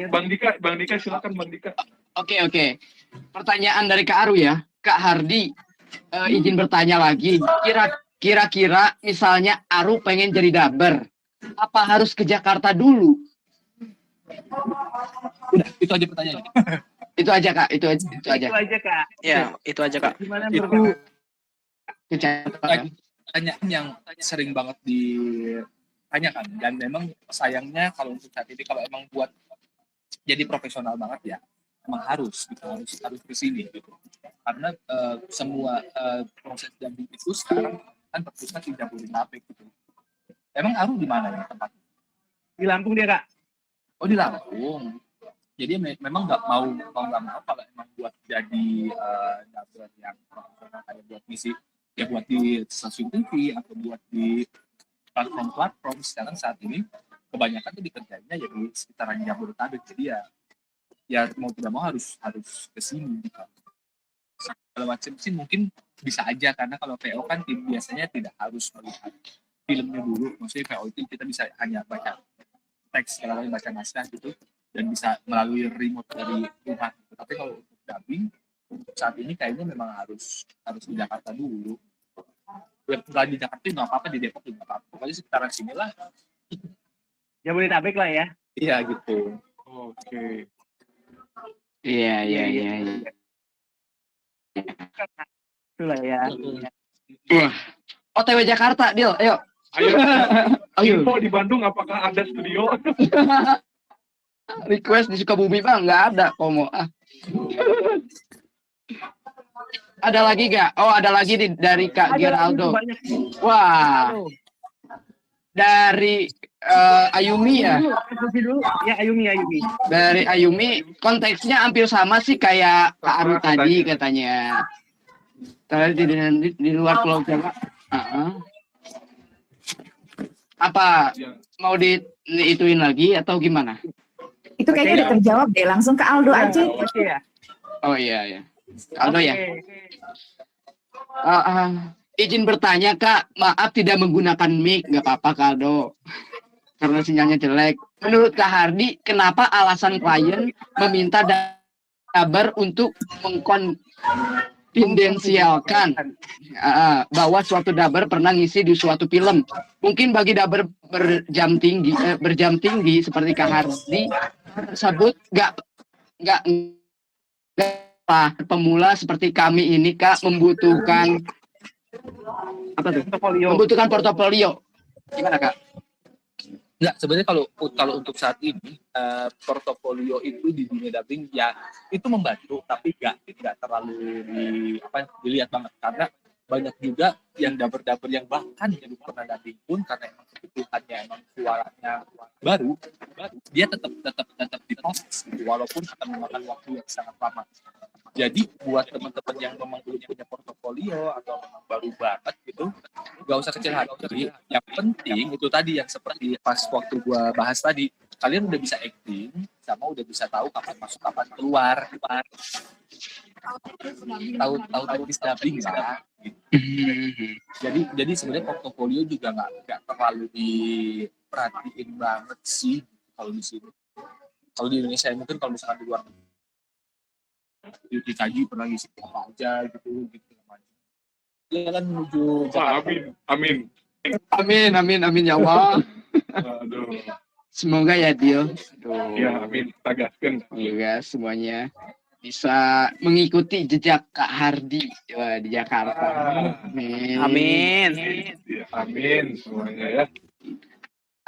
Bang Dika silakan Bang Dika. Oke. Pertanyaan dari Kak Aru ya. Kak Hardi, izin bertanya lagi. Kira-kira misalnya Aru pengen jadi dubber, apa harus ke Jakarta dulu? Udah, itu aja pertanyaannya. Itu aja Kak, itu aja. Itu aja Kak. Ya, itu aja Kak. Gimana Itu menurut pertanyaan yang sering banget ditanyakan dan memang sayangnya kalau untuk saat ini kalau emang buat jadi profesional banget ya emang harus ke sini gitu karena semua proses dubbing itu sekarang kan berpusat di Jabodetabek gitu. Emang Aru di mana ya tempatnya? Di Lampung dia Kak. Oh di Lampung. Jadi memang nggak mau kalau emang buat jadi dubber yang profesional kayak buat misi ya buat di stasiun TV atau buat di platform sekarang saat ini kebanyakan tuh dikerjainnya ya di sekitaran Jabodetabek jadi ya mau tidak mau harus ke sini gitu. Kalau macam sih mungkin bisa aja karena kalau VO kan biasanya tidak harus melihat filmnya dulu maksudnya VO itu kita bisa hanya baca teks kalau baca naskah gitu dan bisa melalui remote dari rumah gitu. Tapi kalau untuk dubbing untuk saat ini kayaknya memang harus di Jakarta dulu. Nggak di Jakarta nggak apa-apa, di Depok juga nggak apa-apa. Pokoknya sekitaran sini lah. Jabodetabek lah ya. Iya gitu. Oke. Iya. Itulah ya. Wah, OTW Jakarta, Dil, ayo. Ayo. Info di Bandung apakah ada studio? Request di Sukabumi Bang, nggak ada komo. Ada lagi gak? Oh ada lagi dari Kak Geraldo. Wah, dari Ayumi ya. Ya Ayumi. Dari Ayumi konteksnya hampir sama sih kayak Kak Aru tadi katanya. Tadi di luar Pulau Jawa. Apa mau diituin lagi atau gimana? Itu kayaknya udah terjawab deh. Langsung ke Aldo aja. Oh iya. Aldo ya. Izin bertanya Kak, maaf tidak menggunakan mic, nggak apa-apa Kak Aldo. Karena sinyalnya jelek. Menurut Kak Hardi, kenapa alasan klien meminta dubber untuk mengkonfidensialkan bahwa suatu dubber pernah ngisi di suatu film? Mungkin bagi dubber berjam tinggi seperti Kak Hardi tersebut nggak pemula seperti kami ini Kak membutuhkan apa tuh? Membutuhkan portofolio. Gimana Kak? Enggak, sebenarnya kalau untuk saat ini portofolio itu di dunia dubbing ya itu membantu tapi nggak terlalu dilihat banget karena banyak juga yang dubber yang bahkan yang pernah dubbing pun karena emang kebutuhannya emang suaranya baru dia tetap diproses gitu, walaupun akan memakan waktu yang sangat lama. Jadi buat teman-teman yang memang belum punya portofolio atau memang baru banget gitu, nggak usah kecil hati. Yang penting itu tadi yang seperti pas waktu gua bahas tadi, kalian udah bisa acting sama udah bisa tahu kapan masuk kapan keluar. Tahu teknis dubbing lah. Gitu. Jadi sebenarnya portofolio juga nggak terlalu diperhatiin banget sih kalau di sini. Kalau di Indonesia mungkin kalau misalkan di luar dikaji pernah ngisi apa aja gitu namanya. Dia kan menuju Jakarta. Amin ya Allah. Aduh. Semoga ya Dio. Ya amin. Tagaskan. Semoga semuanya bisa mengikuti jejak Kak Hardi di Jakarta. Amin. Ya, amin semuanya ya.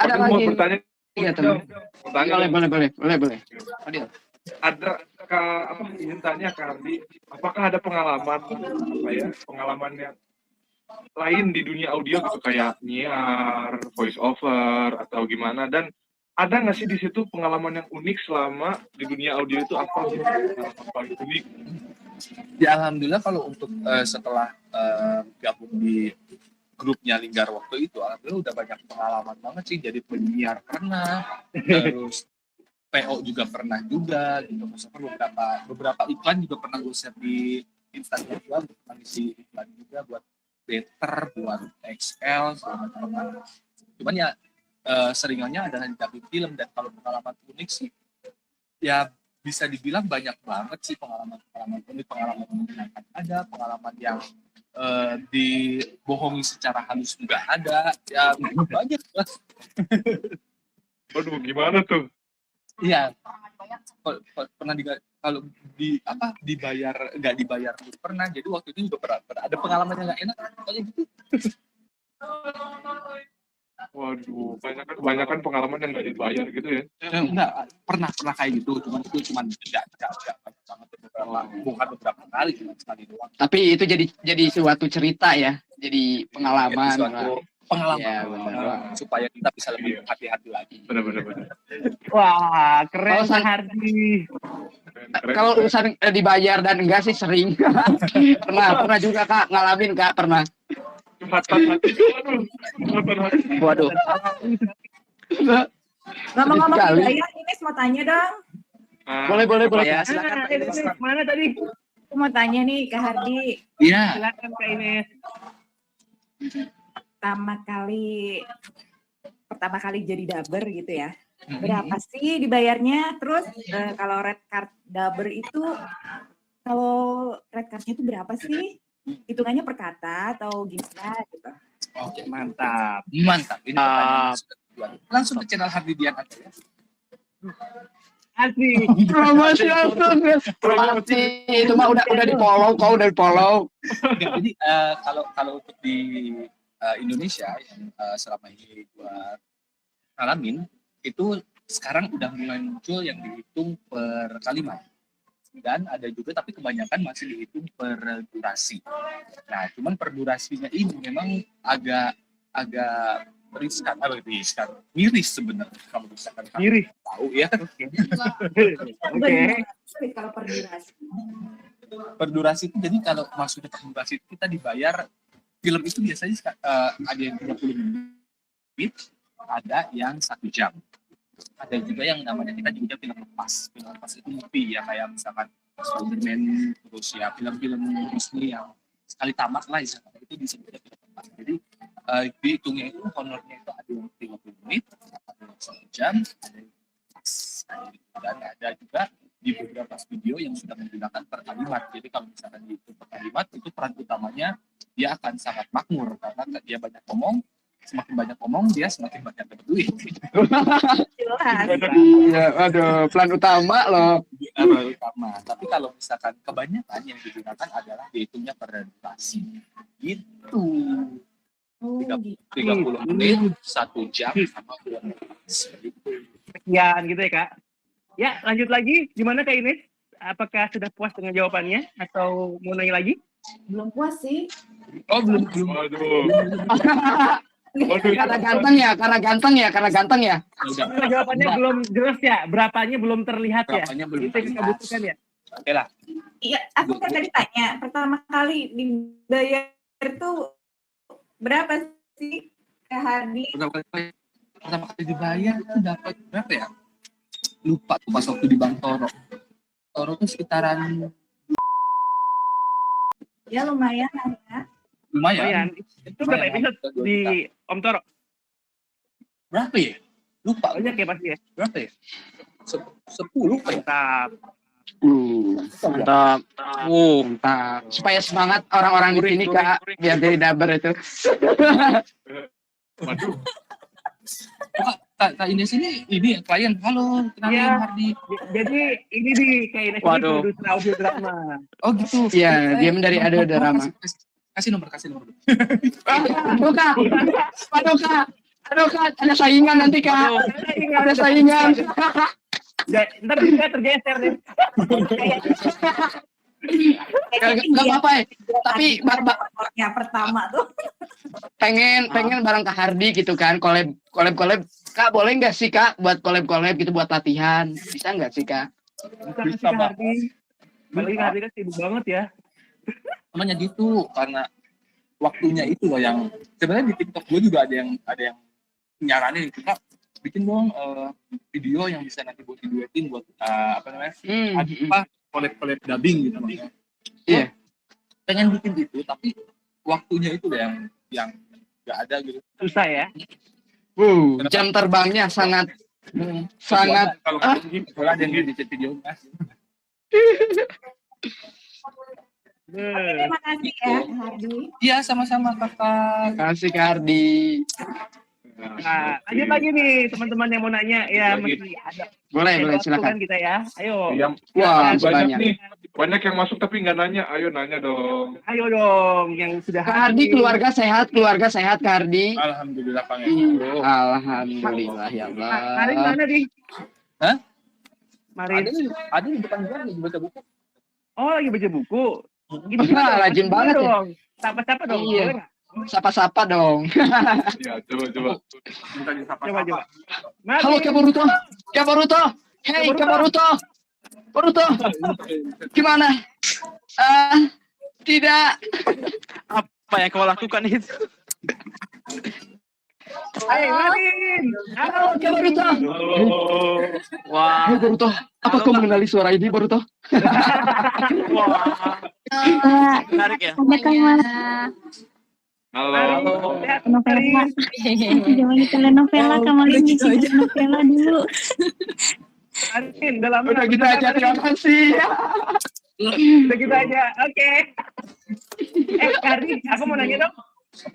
Ada Mau lagi? bertanya? Iya teman. Boleh. Adil. Ada ingin tanya Kak Hardi, apakah ada pengalaman yang lain di dunia audio gitu kayak nyiar, voice over atau gimana dan ada nggak sih di situ pengalaman yang unik selama di dunia audio itu apa sih pengalaman paling unik? Ya alhamdulillah kalau untuk setelah gabung di grupnya Linggar waktu itu, alhamdulillah udah banyak pengalaman banget sih. Jadi penyiar pernah, terus PO juga pernah juga gitu. Misalkan beberapa iklan juga pernah gue share di Instagram gue, pernah ngisi iklan juga buat Better, buat XL segala macam. Cuman ya seringannya adalah di dubbing film. Dan kalau pengalaman unik sih ya bisa dibilang banyak banget sih pengalaman unik, pengalaman menyenangkan ada, pengalaman yang dibohongi secara halus juga ada, ya banyak lah. Waduh, gimana tuh? Iya, pernah kalau dibayar nggak dibayar pernah. Jadi waktu itu juga pernah ada pengalaman yang nggak enak kayak gitu. Waduh, kebanyakan pengalaman yang nggak dibayar gitu ya? Enggak, pernah kayak gitu, cuman tidak banget, bukan beberapa kali, cuma sekali doang. Tapi itu jadi suatu cerita ya, jadi pengalaman. Suatu pengalaman Ya, benar. supaya kita bisa lebih hati-hati lagi. Benar. Wah, keren Kalau Kak Hardi. Kalau urusan dibayar dan enggak sih sering. pernah juga Kak, ngalamin Kak, pernah. Waduh. Ngomong-ngomong Kali. dibayar, Ines mau tanya dong. Boleh. Ya, silakan. Ines, mana tadi? Aku mau tanya nih Kak Hardi. Iya. Silakan Kak Ines. Pertama kali jadi dubber gitu ya. Berapa sih dibayarnya? Terus kalau red card dubber itu, kalau red cardnya itu berapa sih? Hitungannya per kata atau gimana gitu? Oke, Mantap. ini pertanyaan sudah dibuat. Langsung ke channel Hardi Dian aja ya. Asik. Promosi itu mah udah di follow. Oke, jadi kalau untuk di Indonesia yang selama ini gua alamin itu sekarang udah mulai muncul yang dihitung per kalimat, dan ada juga tapi kebanyakan masih dihitung per durasi. Nah, cuman per durasinya ini memang agak miris sebenarnya kalau misalkan Miris. tahu ya. Oke. Sulit kalau per durasi. Per durasi itu jadi kalau maksudnya per durasi itu kita dibayar, film itu biasanya ada yang 30 menit, ada yang 1 jam. Ada juga yang namanya kita juga film lepas. Film lepas itu movie ya, kayak misalkan Spider-Man, terus ya film-film Disney yang sekali tamat lah misalkan, itu disebutnya film lepas. Jadi dihitungnya itu honornya itu ada yang 30 menit, ada yang 1 jam, ada yang lepas. Dan ada juga di beberapa video yang sudah menggunakan per kalimat. Jadi kalau misalkan dihitung per kalimat, itu peran utamanya dia akan sangat makmur karena dia banyak ngomong. Semakin banyak ngomong, dia semakin banyak dapat duit. Jelas. Ya, aduh, plan utama loh. Plan utama. Tapi kalau misalkan kebanyakan yang digunakan adalah dihitungnya per durasi. Gitu. Oh, gitu. 30 menit, 1 jam, sama 2 menit. Gitu. Sekian gitu ya Kak. Ya, lanjut lagi. Gimana Kak Ines? Apakah sudah puas dengan jawabannya atau mau nanya lagi? Belum puas sih. Oh, belum. Waduh. Karena ganteng ya. Udah. Karena jawabannya belum jelas ya, berapanya belum terlihat ya. Berapanya belum Itu yang kita terlihat. butuhkan ya. Oke lah. Iya, aku kan tadi tanya, pertama kali dibayar itu berapa sih Kak Hardi? Pertama kali dibayar itu dapat berapa ya? Lupa tuh pas waktu di Bang Toro. Toro tuh sekitaran Ya lumayan lah ya. lumayan. Itu berapa episode di Om Toro? Berapa ya? Lupa. Banyak ya pasti ya. Berapa ya? 10 kayak. Mantap. Mantap. Mantap. Supaya semangat orang-orang di sini Kak, biar jadi dubber itu. Waduh. Kak Ines ini klien. Halo, kenalin Iya. Hardi. Jadi ini di kayak ini Waduh. produser audio drama. Oh gitu. Iya, dia dari Ado Drama. Kasih nomor. Aduh Kak, ada saingan nanti Kak. Ada saingan. Ntar bisa tergeser deh. Gak apa-apa ya. Tapi Yang pertama tuh. pengen bareng Kak Hardi gitu kan, collab Kak, boleh nggak sih Kak buat collab gitu buat latihan? Bisa nggak sih Kak? Bisa Kak Hardi. Apalagi Kak Hardi kan sibuk banget ya. Namanya gitu karena waktunya itu loh yang sebenarnya di TikTok gue juga ada yang nyaranin kita bikin dong video yang bisa nanti buat diduetin buat apa namanya collab dubbing gitu loh. Iya. Pengen bikin itu tapi waktunya itu loh yang nggak ada gitu. Susah ya. Jam terbangnya sangat kalau ada yang di video mas. Terima kasih ya Hardi. Iya sama-sama kakak. kasih Kak Hardi. Nah, lanjut lagi nih teman-teman yang mau nanya ya mesti ada. Boleh waktu silakan. kan kita ya. Ayo. Wah, banyak banyak. nih. Banyak yang masuk tapi nggak nanya. Ayo nanya dong. Ayo dong yang sudah Kak Hardi keluarga sehat Kak Hardi. Alhamdulillah Pak. Alhamdulillah ya Allah. Marin mana nih? Hah? Marin. Ada di depan gua lagi baca buku. Oh lagi baca buku. Rajin banget ya. dong. Sapa-sapa dong. Iya. Boleh nggak? Sapa-sapa dong. Ya, coba. Coba. Halo Kak Boruto. Hey Kak Boruto. Gimana? Tidak. Apa yang kau lakukan itu? Hai Marin. Halo Kak Boruto. Wah. Hey Boruto. Apa kau mengenali suara ini Boruto? Wah. Kak, Menarik ya. ada Kak Mas. Halo. Novela. Jangan di telenovela, kemarin di telenovela dulu. Marin, udah lama. Udah gitu aja, terima kasih. Udah gitu aja. Oke. Hardi, aku mau nanya dong.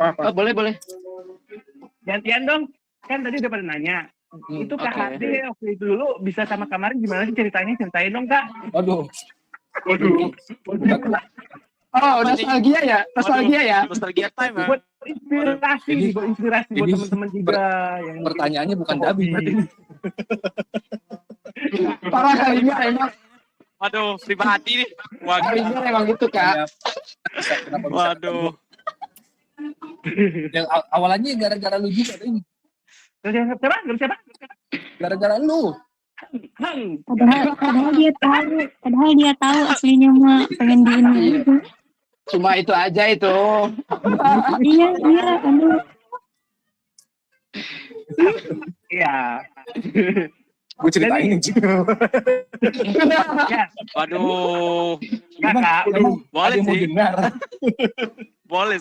Oh, boleh. Gantian dong. Kan tadi udah pada nanya. Itu Kak Hardi waktu itu dulu bisa sama kemarin gimana sih ceritanya? Ceritain dong Kak. Waduh. Oh, nostalgia ya? Nostalgia time ya. Buat inspirasi buat teman-teman juga yang Pertanyaannya bukan dubbing berarti. Parah kalinya emang. Waduh, pribadi nih. Kalinya emang gitu Kak. Waduh. Yang awalannya gara-gara lu juga ini. siapa? Gara-gara lu. Padahal dia tahu aslinya mah pengen di ini. Cuma itu aja itu. Iya, aduh. Iya. Gue ceritain aja. Ya, Waduh. Kak. Boleh Ada yang mau sih. dengar. Boleh.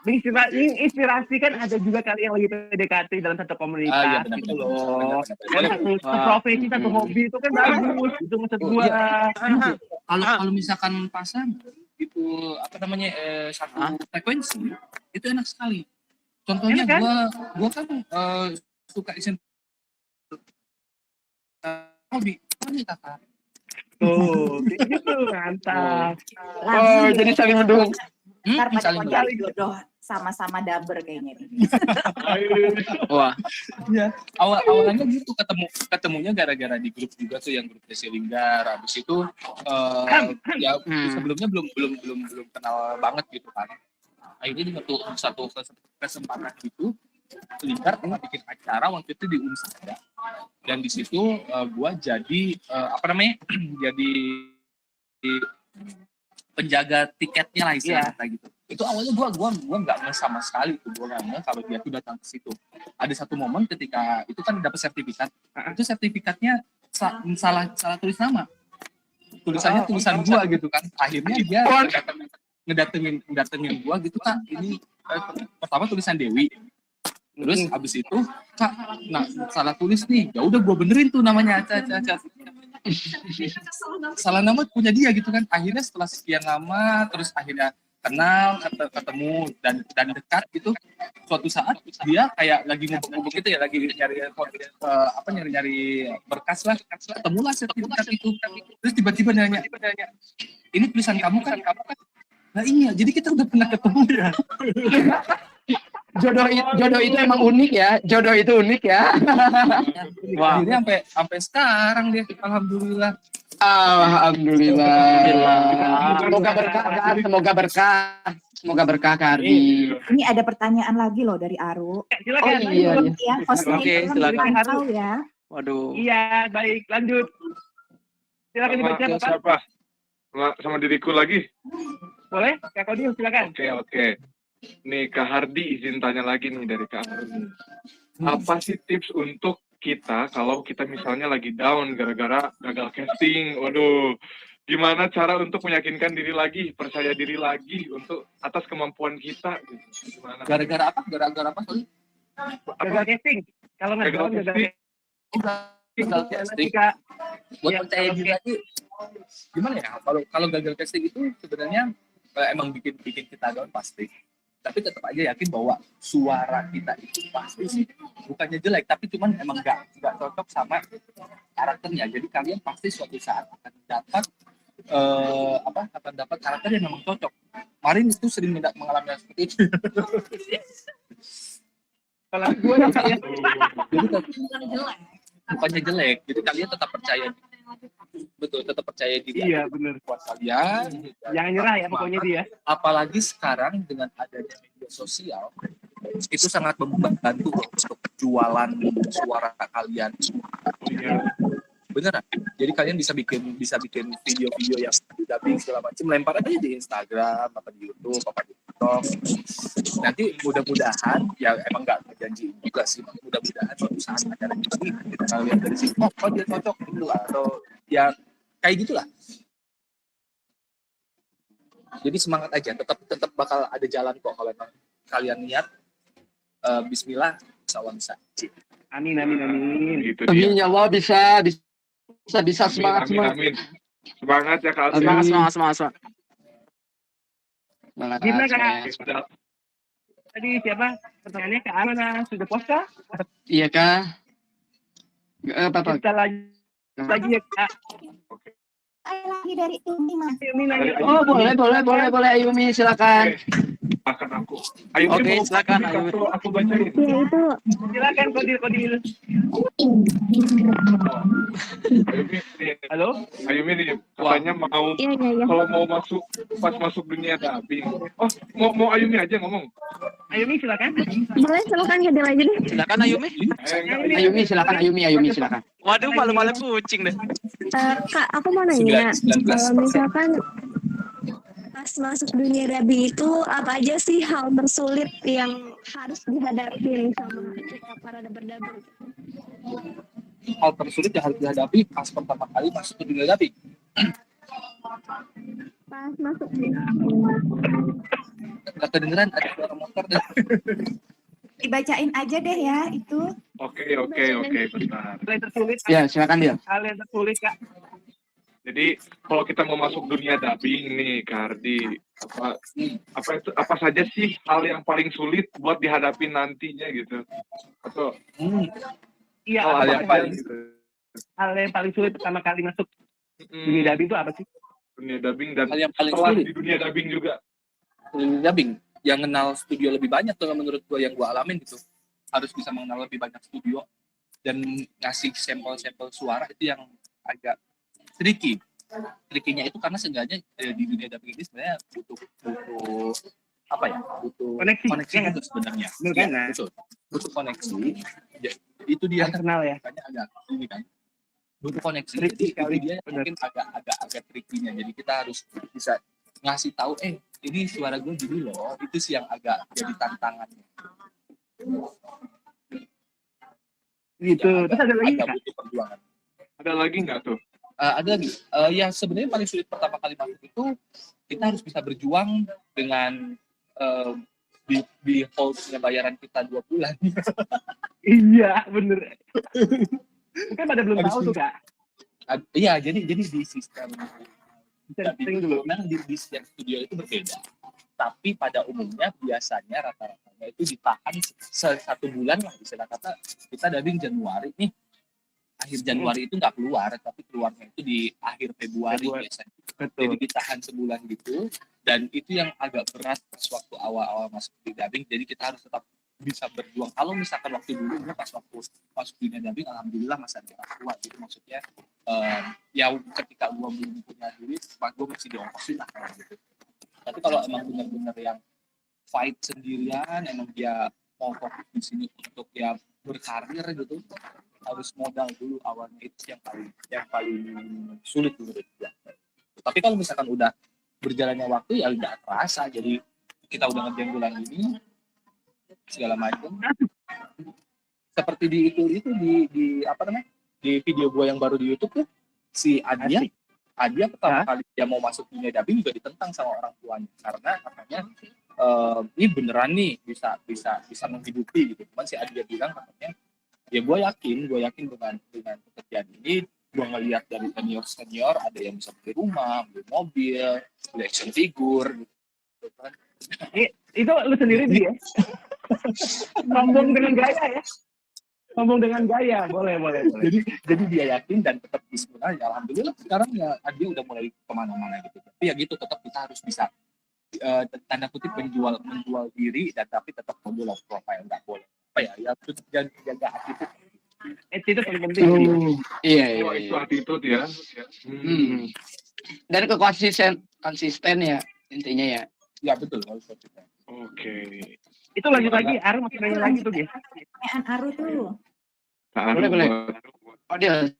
Menginspirasi kan ada juga kali yang lagi PDKT dalam satu komunitas Iya, benar, gitu benar. loh. Boleh. Dan satu profesi, satu hobi itu kan bagus. Itu maksud gua. Kalau misalkan pasang itu apa namanya satu frekuensi itu enak sekali. Contohnya Enak kan? gua kan suka isen hobi nih kakak. Tuh, gitu mantap. Oh, jadi saling mendukung. Ntar pada Saling mau mendukung. jadi jodoh sama-sama daber kayaknya nih. Wah. Iya, awalnya gitu ketemunya gara-gara di grup juga tuh yang grup Desi Linggar. Habis itu ya sebelumnya belum kenal banget gitu kan. Akhirnya di satu kesempatan itu Linggar tengah bikin acara waktu itu di Unsada. Dan di situ gua jadi jadi penjaga tiketnya lah istilahnya gitu. Itu awalnya gua nggak nge sama sekali tuh, gua nggak nge kalau dia tuh datang ke situ. Ada satu momen ketika itu kan dapat sertifikat, itu sertifikatnya salah tulis nama, tulisannya tulisan gua gitu kan. Akhirnya dia ngedatengin gua gitu kan. Ini pertama tulisan Dewi, terus abis itu Kak, nah salah tulis nih, ya udah gua benerin tuh namanya, salah nama punya dia gitu kan. Akhirnya setelah sekian lama terus akhirnya kenal, ketemu dan dekat gitu. Suatu saat dia kayak lagi ngubuk-ngubuk gitu ya, lagi nyari berkas lah, ketemulah sertifikat itu. Terus tiba-tiba nanya, ini tulisan kamu kan? Nah iya, jadi kita udah pernah ketemu ya. Jodoh itu emang unik ya. Jodoh itu unik ya. Wah. Akhirnya sampai sekarang dia, alhamdulillah. Alhamdulillah. Semoga berkah, Kak. Semoga berkah. Semoga berkah, Kak Ardi. Ini ada pertanyaan lagi loh dari Aru. Silakan. Oh, iya, iya. Ya, hostnya Oke, itu silakan. dipantau ya. Waduh. Iya, baik, lanjut. Silakan dibaca, Sama Bapak. siapa? Sama diriku lagi? Boleh? Kak Kodil, silakan. Oke. Nih Kak Hardi izin tanya lagi nih dari Kak Hardi. Apa sih tips untuk kita kalau kita misalnya lagi down gara-gara gagal casting? Waduh, gimana cara untuk meyakinkan diri lagi, percaya diri lagi untuk atas kemampuan kita? Gitu. Gimana? Gara-gara apa? Gara-gara apa? Sorry. Gagal casting. Kalau nggak Gagal down, gagal casting. casting. Gagal casting. Kak. Buat Iya, percaya oke. diri lagi. Gimana ya? Kalau gagal casting itu sebenarnya emang bikin kita down pasti. Tapi tetap aja yakin bahwa suara kita itu pasti sih bukannya jelek, tapi cuman emang nggak cocok sama karakternya. Jadi kalian pasti suatu saat akan dapat akan dapat karakter yang memang cocok. Marin itu sering mengalami hal seperti itu. Kalau gue ya. Jadi bukannya jelek, jadi kalian tetap percaya, betul, tetap percaya diri. Iya, benar. Buat kalian. Jangan nyerah ya pokoknya dia. Apalagi sekarang dengan adanya media sosial, itu sangat membantu loh untuk jualan suara kalian. Beneran. Jadi kalian bisa bikin video-video yang dubbing segala macam, lempar aja di Instagram, apa di YouTube, apa di TikTok. Nanti mudah-mudahan, ya emang nggak berjanji juga sih, mudah-mudahan suatu saat acara ini kita lihat dari sini, oh dia cocok gitu, atau ya kayak gitulah. Jadi semangat aja, tetap bakal ada jalan kok kalau emang kalian niat. Bismillah, insya Allah bisa. Amin, amin, amin. Gitu Amin dia. ya Allah, bisa semangat Amin, semangat. amin. Semangat ya Kak. Amin. Semangat. Semangat. Gimana, Kak? Semangat. Tadi siapa? Pertanyaannya ke Ana, sudah puas kah? Iya Kak. Nggak apa-apa. Kita lagi ya, Kak. Lagi dari Umi Mas. Umi nanya. Oh boleh Ayumi silakan. Akan aku. Ayo, Oke, mau silakan, komik Ayu. atau aku bacain. Ya itu Silakan Kodil. Ayumi nih, Halo? Ayumi nih, katanya mau iya. kalau mau masuk dunia dubbing. Oh, mau Ayumi aja ngomong. Ayumi silakan. Boleh silakan Kodil aja deh. Silakan Ayumi. Enggak. Ayumi silakan. Ayumi silakan. Waduh, malu-malu kucing deh. Kak, aku mau nanya, 19%. kalau misalkan pas masuk dunia dubbing itu apa aja sih hal tersulit yang harus dihadapi sama kita para dubber-dubber? Hal tersulit yang harus dihadapi pas pertama kali masuk ke dunia dubbing. Pas masuk Nggak kedengeran, ada suara motor. Dibacain aja deh ya itu. Oke, bentar. Hal yang tersulit. Ya silakan dia. Hal yang tersulit, Kak. Jadi kalau kita mau masuk dunia dubbing nih, Kak Hardi, apa saja sih hal yang paling sulit buat dihadapi nantinya gitu? Atau Iya, hal apa yang aja? paling Hal yang paling sulit pertama kali masuk mm, dunia dubbing itu apa sih? dunia dubbing dan Hal yang paling setelah sulit. di dunia dubbing juga? dunia dubbing yang kenal studio lebih banyak tuh menurut gua, yang gua alamin gitu, harus bisa mengenal lebih banyak studio dan ngasih sampel-sampel suara itu yang agak tricky. Trickinya itu karena seenggaknya di dunia dubbing ini sebenarnya butuh apa ya, butuh Koneksi, ya. itu sebenarnya. Betul kan? Ya, betul. Butuh koneksi. Ya, itu dia Internal ya. makanya agak ini kan, butuh koneksi. Tricky Jadi sekali, itu dia benar. mungkin agak trickinya. Jadi kita harus bisa ngasih tahu, ini suara gue gini loh. Itu sih yang agak jadi tantangannya. Gitu. Yang Terus ada lagi, agak Kak? butuh perjuangan. Ada lagi nggak tuh? Ada lagi. Yang sebenarnya paling sulit pertama kali masuk itu kita harus bisa berjuang dengan di hold-nya bayaran kita 2 bulan. Iya, bener. Mungkin pada belum tahu tuh, Kak. Iya, jadi di sistem Setting dulu. memang di setiap studio itu berbeda. Tapi pada umumnya biasanya rata-ratanya itu ditahan 1 bulan lah, istilah kata kita dubbing Januari nih. Akhir Januari itu nggak keluar, tapi keluarnya itu di akhir Februari biasanya. Betul. Jadi ditahan sebulan gitu, dan itu yang agak berat pas waktu awal-awal masuk di dubbing. Jadi kita harus tetap bisa berjuang. Kalau misalkan waktu dulu pas waktu masuk dunia dubbing, alhamdulillah masih ada orang tua. Jadi maksudnya ya ketika gue belum punya duit, gue masih diongkosin lah kayak gitu. Tapi kalau emang benar-benar yang fight sendirian, emang dia mau fokus di sini untuk ya berkarir gitu, harus modal dulu awalnya, itu yang paling sulit menurut gue. Tapi kalau misalkan udah berjalannya waktu ya udah terasa, jadi kita udah ngerjain bulan ini segala macam. Seperti di apa namanya, di video gue yang baru di YouTube tuh, si Adia pertama kali dia mau masuk dunia dubbing juga ditentang sama orang tuanya karena katanya ini beneran nih bisa menghidupi gitu. Cuman si Adia bilang katanya ya gue yakin dengan pekerjaan ini, gue ngelihat dari senior ada yang bisa beli rumah, beli mobil, beli action figure gitu kan. Itu lu sendiri dia. Sombong dengan gaya ya. Sombong dengan gaya, boleh. Jadi dia yakin dan tetap bismillah. Ya alhamdulillah sekarang ya dia udah mulai kemana-mana gitu. Tapi ya gitu, tetap kita harus bisa tanda kutip menjual diri, dan tapi tetap low profile, nggak boleh apa ya jaga attitude. Itu paling penting. Iya. Itu attitude ya. Dan konsisten ya intinya ya. Ya betul kalau konsisten. Oke. Itu lanjut lagi, Aru masih nanya lagi tuh dia. Pertanyaan Aru tuh. Boleh. Oh dia.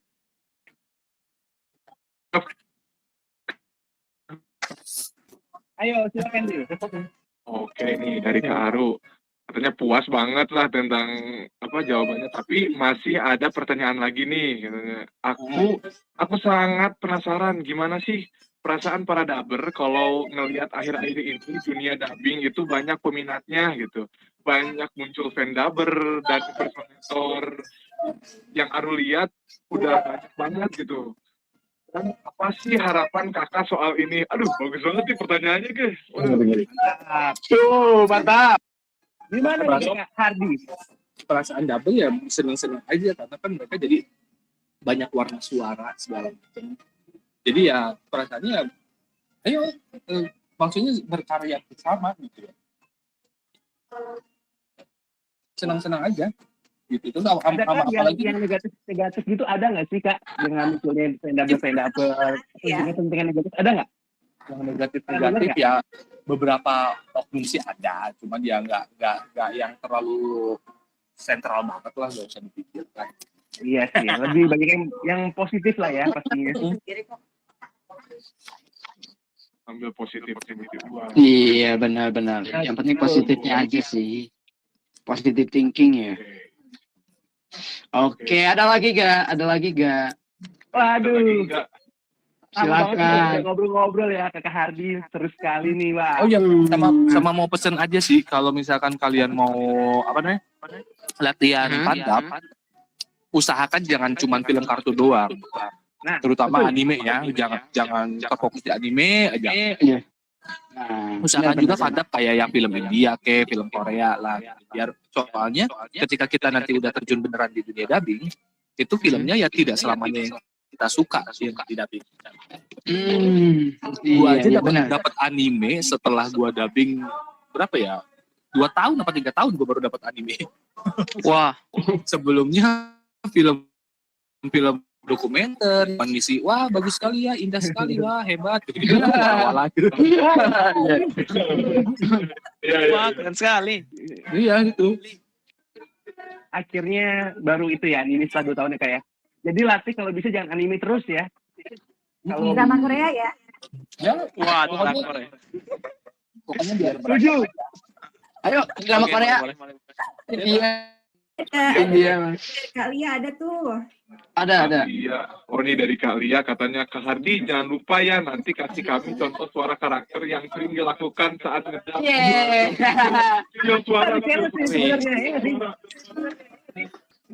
Ayo silakan dia. Oke nih dari Kak Aru. Katanya puas banget lah tentang jawabannya, tapi masih ada pertanyaan lagi nih katanya. Aku sangat penasaran gimana sih perasaan para dubber kalau ngelihat akhir-akhir ini dunia dubbing itu banyak peminatnya gitu. Banyak muncul fan dubber dan impersonator yang Aru lihat udah banyak banget gitu. Dan apa sih harapan kakak soal ini? Aduh, bagus banget nih pertanyaannya, guys. Mantap. Gimana nih Kak Hardi? Perasaan double ya seneng-seneng aja, karena kan mereka jadi banyak warna suara segala macam. Jadi ya perasaannya, ayo maksudnya berkarya bersama gitu ya. Senang-senang aja. Gitu. Itu apalagi yang negatif gitu ada nggak sih Kak, dengan munculnya stand-up kepentingan negatif ada nggak? Yang negatif ya beberapa oknum sih ada, cuman dia nggak yang terlalu sentral banget lah, nggak usah dipikirkan. Iya sih, lebih banyak yang positif lah ya pastinya. Ambil positif. Iya benar. Yang penting positifnya aja sih. Positive thinking ya. Oke, ada lagi gak? Waduh. Silakan. Ngobrol-ngobrol ya Kakak Hardi, terus sekali nih, Pak. Oh ya, sama mau pesen aja sih kalau misalkan kalian mau latihan stand-up, usahakan jangan cuma film kartun doang. Nah, terutama betul. anime ya, jangan terfokus di anime aja. Iya. Usahakan juga stand-up kayak yang film India film Korea lah. Biar soalnya ketika kita nanti udah terjun beneran di dunia dubbing, itu filmnya ya tidak selamanya yang kita suka sih yang di dubbing. Gua aja dapat anime setelah gua dubbing berapa ya? 2 tahun apa 3 tahun gua baru dapat anime. Wah, sebelumnya film dokumenter, mengisi, wah bagus sekali ya, indah sekali, wah hebat. wah keren sekali. Iya gitu. Akhirnya baru itu ya anime setelah 2 tahun ya Kak ya. Jadi latih kalau bisa jangan anime terus ya. Kalau drama Korea ya. Ya, Wah, drama Korea. Pokoknya biar Setuju. Ayo drama Korea. India. Kak Lia ada tuh. Ada. Iya. Oh ini dari Kak Lia katanya, Kak Hardi jangan lupa ya nanti kasih kami contoh suara karakter yang sering dilakukan saat ngedub. Video suara sebenarnya ya sih.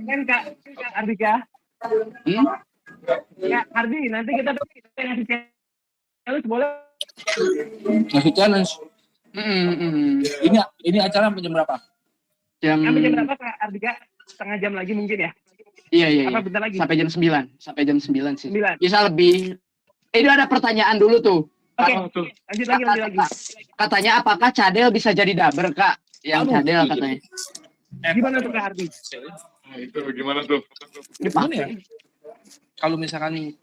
Kan Kak Ardika. Ya Hardi, nanti kita ngasih challenge boleh? Ngasih challenge. Ini acara jam berapa? Sampai jam berapa Kak Ardika? Setengah jam lagi mungkin ya? Iya. Apa bentar lagi? Sampai jam 9 sih. 9. Bisa lebih. Itu ada pertanyaan dulu tuh. Oke. Lanjut lagi. Katanya apakah Cadel bisa jadi dubber Kak? Yang Cadel katanya. Gimana tuh Kak Hardi? Nah, itu gimana tuh? Gimana ya? kalau misalkan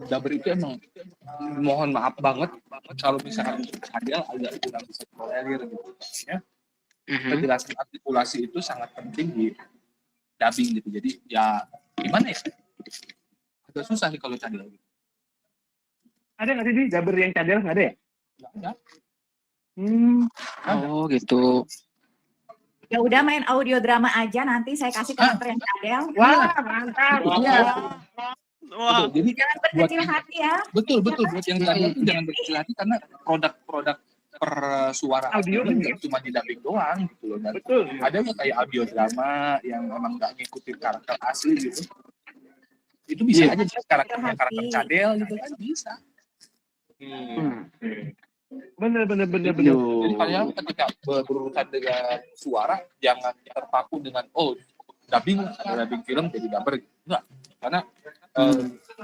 dubber itu emang mohon maaf banget kalau misalkan Adel agak kurang bisa tolerir gitu ya. Penjelasan artikulasi itu sangat penting di dubbing gitu. Jadi ya gimana ya? Agak susah sih kalau cadel gitu. Ada nggak sih dubber yang cadel, nggak ada ya? Nggak ada. Oh gitu. Ya udah main audio drama aja, nanti saya kasih karakter yang cadel. Wah, mantap. Iya. Wah. Betul. Jadi Jangan berkecil hati ya. betul buat yang cadel itu jangan berkecil hati karena produk persuaraan Audio ini nggak cuma di dubbing doang gitu loh. Dan Betul. ada yang kayak audio drama yang emang nggak ngikutin karakter asli gitu. Itu bisa aja jadi karakter cadel gitu kan bisa. Bener. Jadi kalian ketika berurusan dengan suara jangan terpaku dengan dubbing film jadi dubber gitu. Enggak. Karena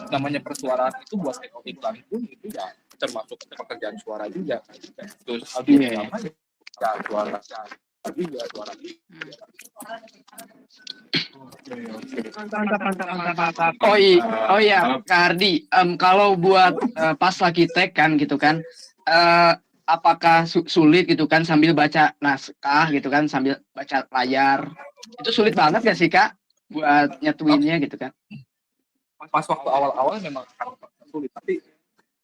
namanya persuaraan itu buat iklan pun itu ya termasuk pekerjaan suara juga. Terus audio drama ya suara juga suara. Mantap. Oh iya, Kak Ardi, kalau buat pas lagi tag kan gitu kan, apakah sulit gitu kan sambil baca naskah gitu kan, sambil baca layar, itu sulit banget gak sih Kak buat nyatuinnya gitu kan? Pas waktu awal-awal memang akan sulit, tapi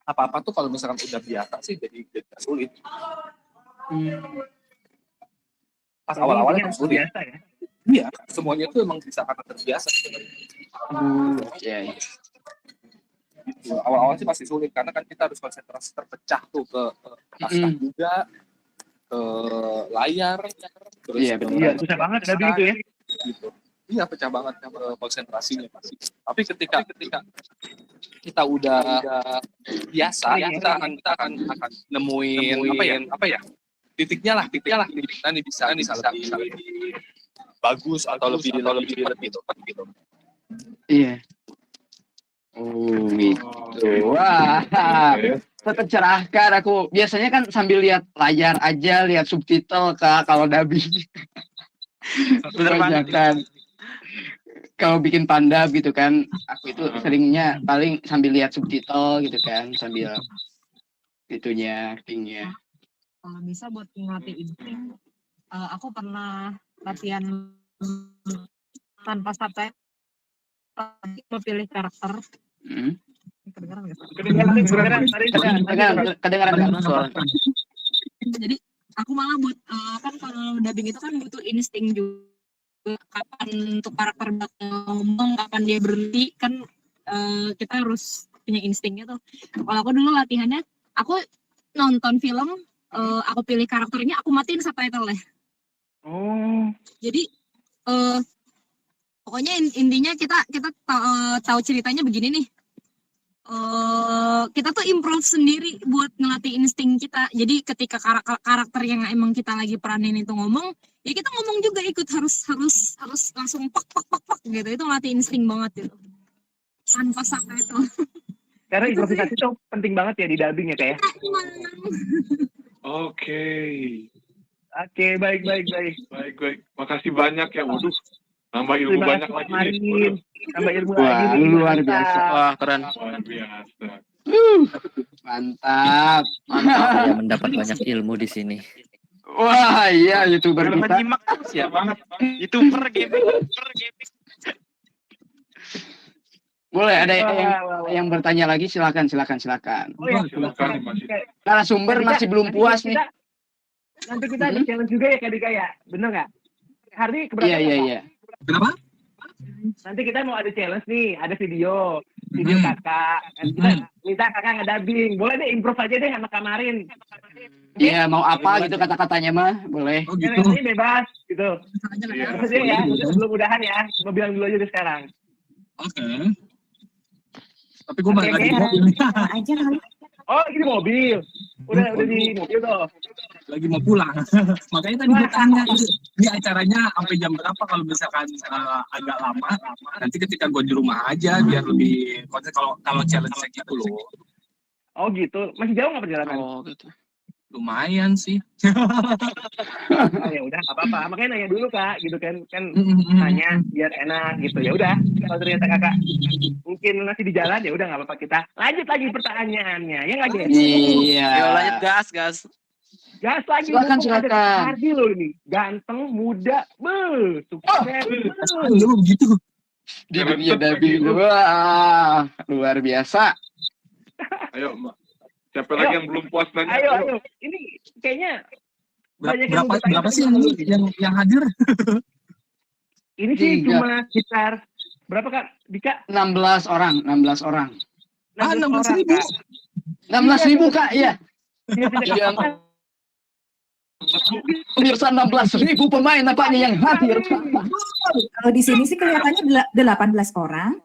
apa-apa tuh kalau misalkan udah biasa sih jadi sulit. Pas awal-awalnya kan sulit. Biasa ya. Iya, semuanya tuh emang bisa karena terbiasa sebenarnya. Iya. Gitu. Awal-awal sih pasti sulit karena kan kita harus konsentrasi terpecah tuh ke naskah juga, ke layar, terus Iya, betul. Iya, susah banget dubbing itu ya. gitu. Iya, pecah banget konsentrasinya pasti. Tapi ketika kita udah biasa, kita akan nemuin apa ya? Titiknya lah, nanti bisa lebih bagus atau lebih gitu. Iya. Oh gitu. Wah, tercerahkan aku. Biasanya kan sambil lihat layar aja, lihat subtitle Kak kalau dubbing. Bener banget. Kalau bikin pandab gitu kan, aku itu seringnya paling sambil lihat subtitle gitu kan, sambil itunya, actingnya. Kalau bisa buat ngelatih insting, aku pernah latihan tanpa subtitle, pilih karakter. Kedengeran nggak? Kedengeran nggak suara? Jadi aku malah buat kan kalau dubbing itu kan butuh insting juga. Kapan untuk karakter ngomong, kapan dia berhenti, kan kita harus punya instingnya tuh. Kalau aku dulu latihannya, aku nonton film, aku pilih karakternya, aku matiin subtitle-nya. Jadi pokoknya intinya kita tahu ceritanya begini nih. Kita tuh improve sendiri buat ngelatih insting kita. Jadi ketika karakter yang emang kita lagi peranin itu ngomong, ya kita ngomong juga ikut, harus langsung pak gitu. Itu ngelatih insting banget gitu. Tanpa subtitle. Karena improvisasi itu penting banget ya di dubbing ya kayak. Oke, Baik. makasih banyak ya. Waduh, nambah ilmu Terima banyak kasih, lagi Marin. nih. Tambah ilmu Wah, lagi nih. luar biasa. Wah, keren. Luar biasa. Mantap. Saya mendapat banyak ilmu di sini. Wah, iya YouTuber Berapa kita. nyimak siapa banget. YouTuber gaming. Boleh ada yang bertanya lagi, silakan. Oh ya, Silakan masih. Narasumber masih belum puas nih. Nanti kita ada challenge juga ya Kak Dika ya, bener nggak? Hardi keberapa? Iya. Kenapa? Nanti kita mau ada challenge nih, ada video kakak. Kita minta kakak ngedubbing. Boleh deh improve aja deh sama Kamarin. Iya, mau apa gitu kata-katanya mah, boleh. Oh gitu. Ini bebas gitu. Iya. Terus ya, belum mudahan ya. Mau bilang dulu aja deh sekarang. Oke. Tapi gue balik lagi Oke. mobil. Aja kali. Oh, ini mobil. Udah di mobil tuh. Lagi mau pulang. Makanya tadi gue tanya, ini acaranya sampai jam berapa kalau misalkan agak lama. Nanti ketika gue di rumah aja biar lebih konsen kalau challenge gitu loh. Oh gitu. Masih jauh nggak perjalanan? Oh gitu. Lumayan sih. Oh, ya udah nggak apa-apa. Makanya nanya dulu Kak, gitu kan nanya biar enak gitu. Ya udah, kalau ternyata Kakak mungkin masih di jalan ya udah nggak apa-apa, kita lanjut lagi pertanyaannya. Ya nggak Gen? Iya. Yo lanjut gas. Gas lagi. Silakan, mumpung ada silakan. Hardi loh ini, ganteng, muda, sukses. Lu begitu. Di dunia dubbing. Wah, luar biasa. Ayo, Mbak. Siapa lagi yang belum puas nanya? Ayo. Ini kayaknya banyak yang bertanya Berapa sih sama yang hadir? ini sih 3. cuma sekitar berapa Kak? Dika? 16 orang. 16.000. 16.000 Kak, iya. Iya, Yang pemirsa 16.000 pemain nampaknya yang hadir. Kalau di sini sih kelihatannya 18 orang.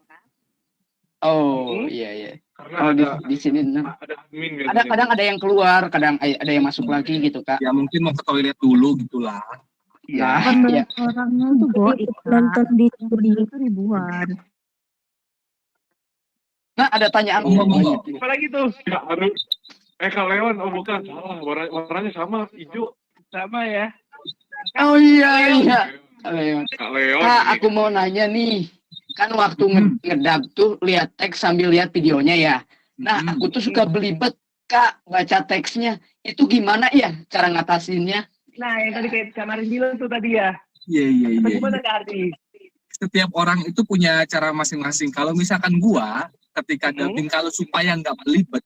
Oh, iya. Karena Kalau di sini ada admin ada kadang ada yang keluar, kadang ada yang masuk lagi gitu Kak. Ya mungkin mau ke toilet dulu gitulah. Nah, ya. Orangnya tuh nonton di studio itu ribuan. Nah, ada tanyaan Ngomong. apa lagi tuh? Kak Harus. Kak Leon, oh bukan, salah. Warnanya sama, hijau. Sama ya. Oh iya. Leon. Kak Leon. Kak, ini. aku mau nanya nih. Kan waktu ngedab tuh lihat teks sambil lihat videonya ya. Nah, aku tuh suka belibet Kak baca teksnya. Itu gimana ya cara ngatasinnya? Nah, yang tadi kayak kemarin bilang tuh tadi ya. Iya. Gimana Kak Hardi? Setiap orang itu punya cara masing-masing. Kalau misalkan gua ketika dubbing, kalau supaya nggak belibet,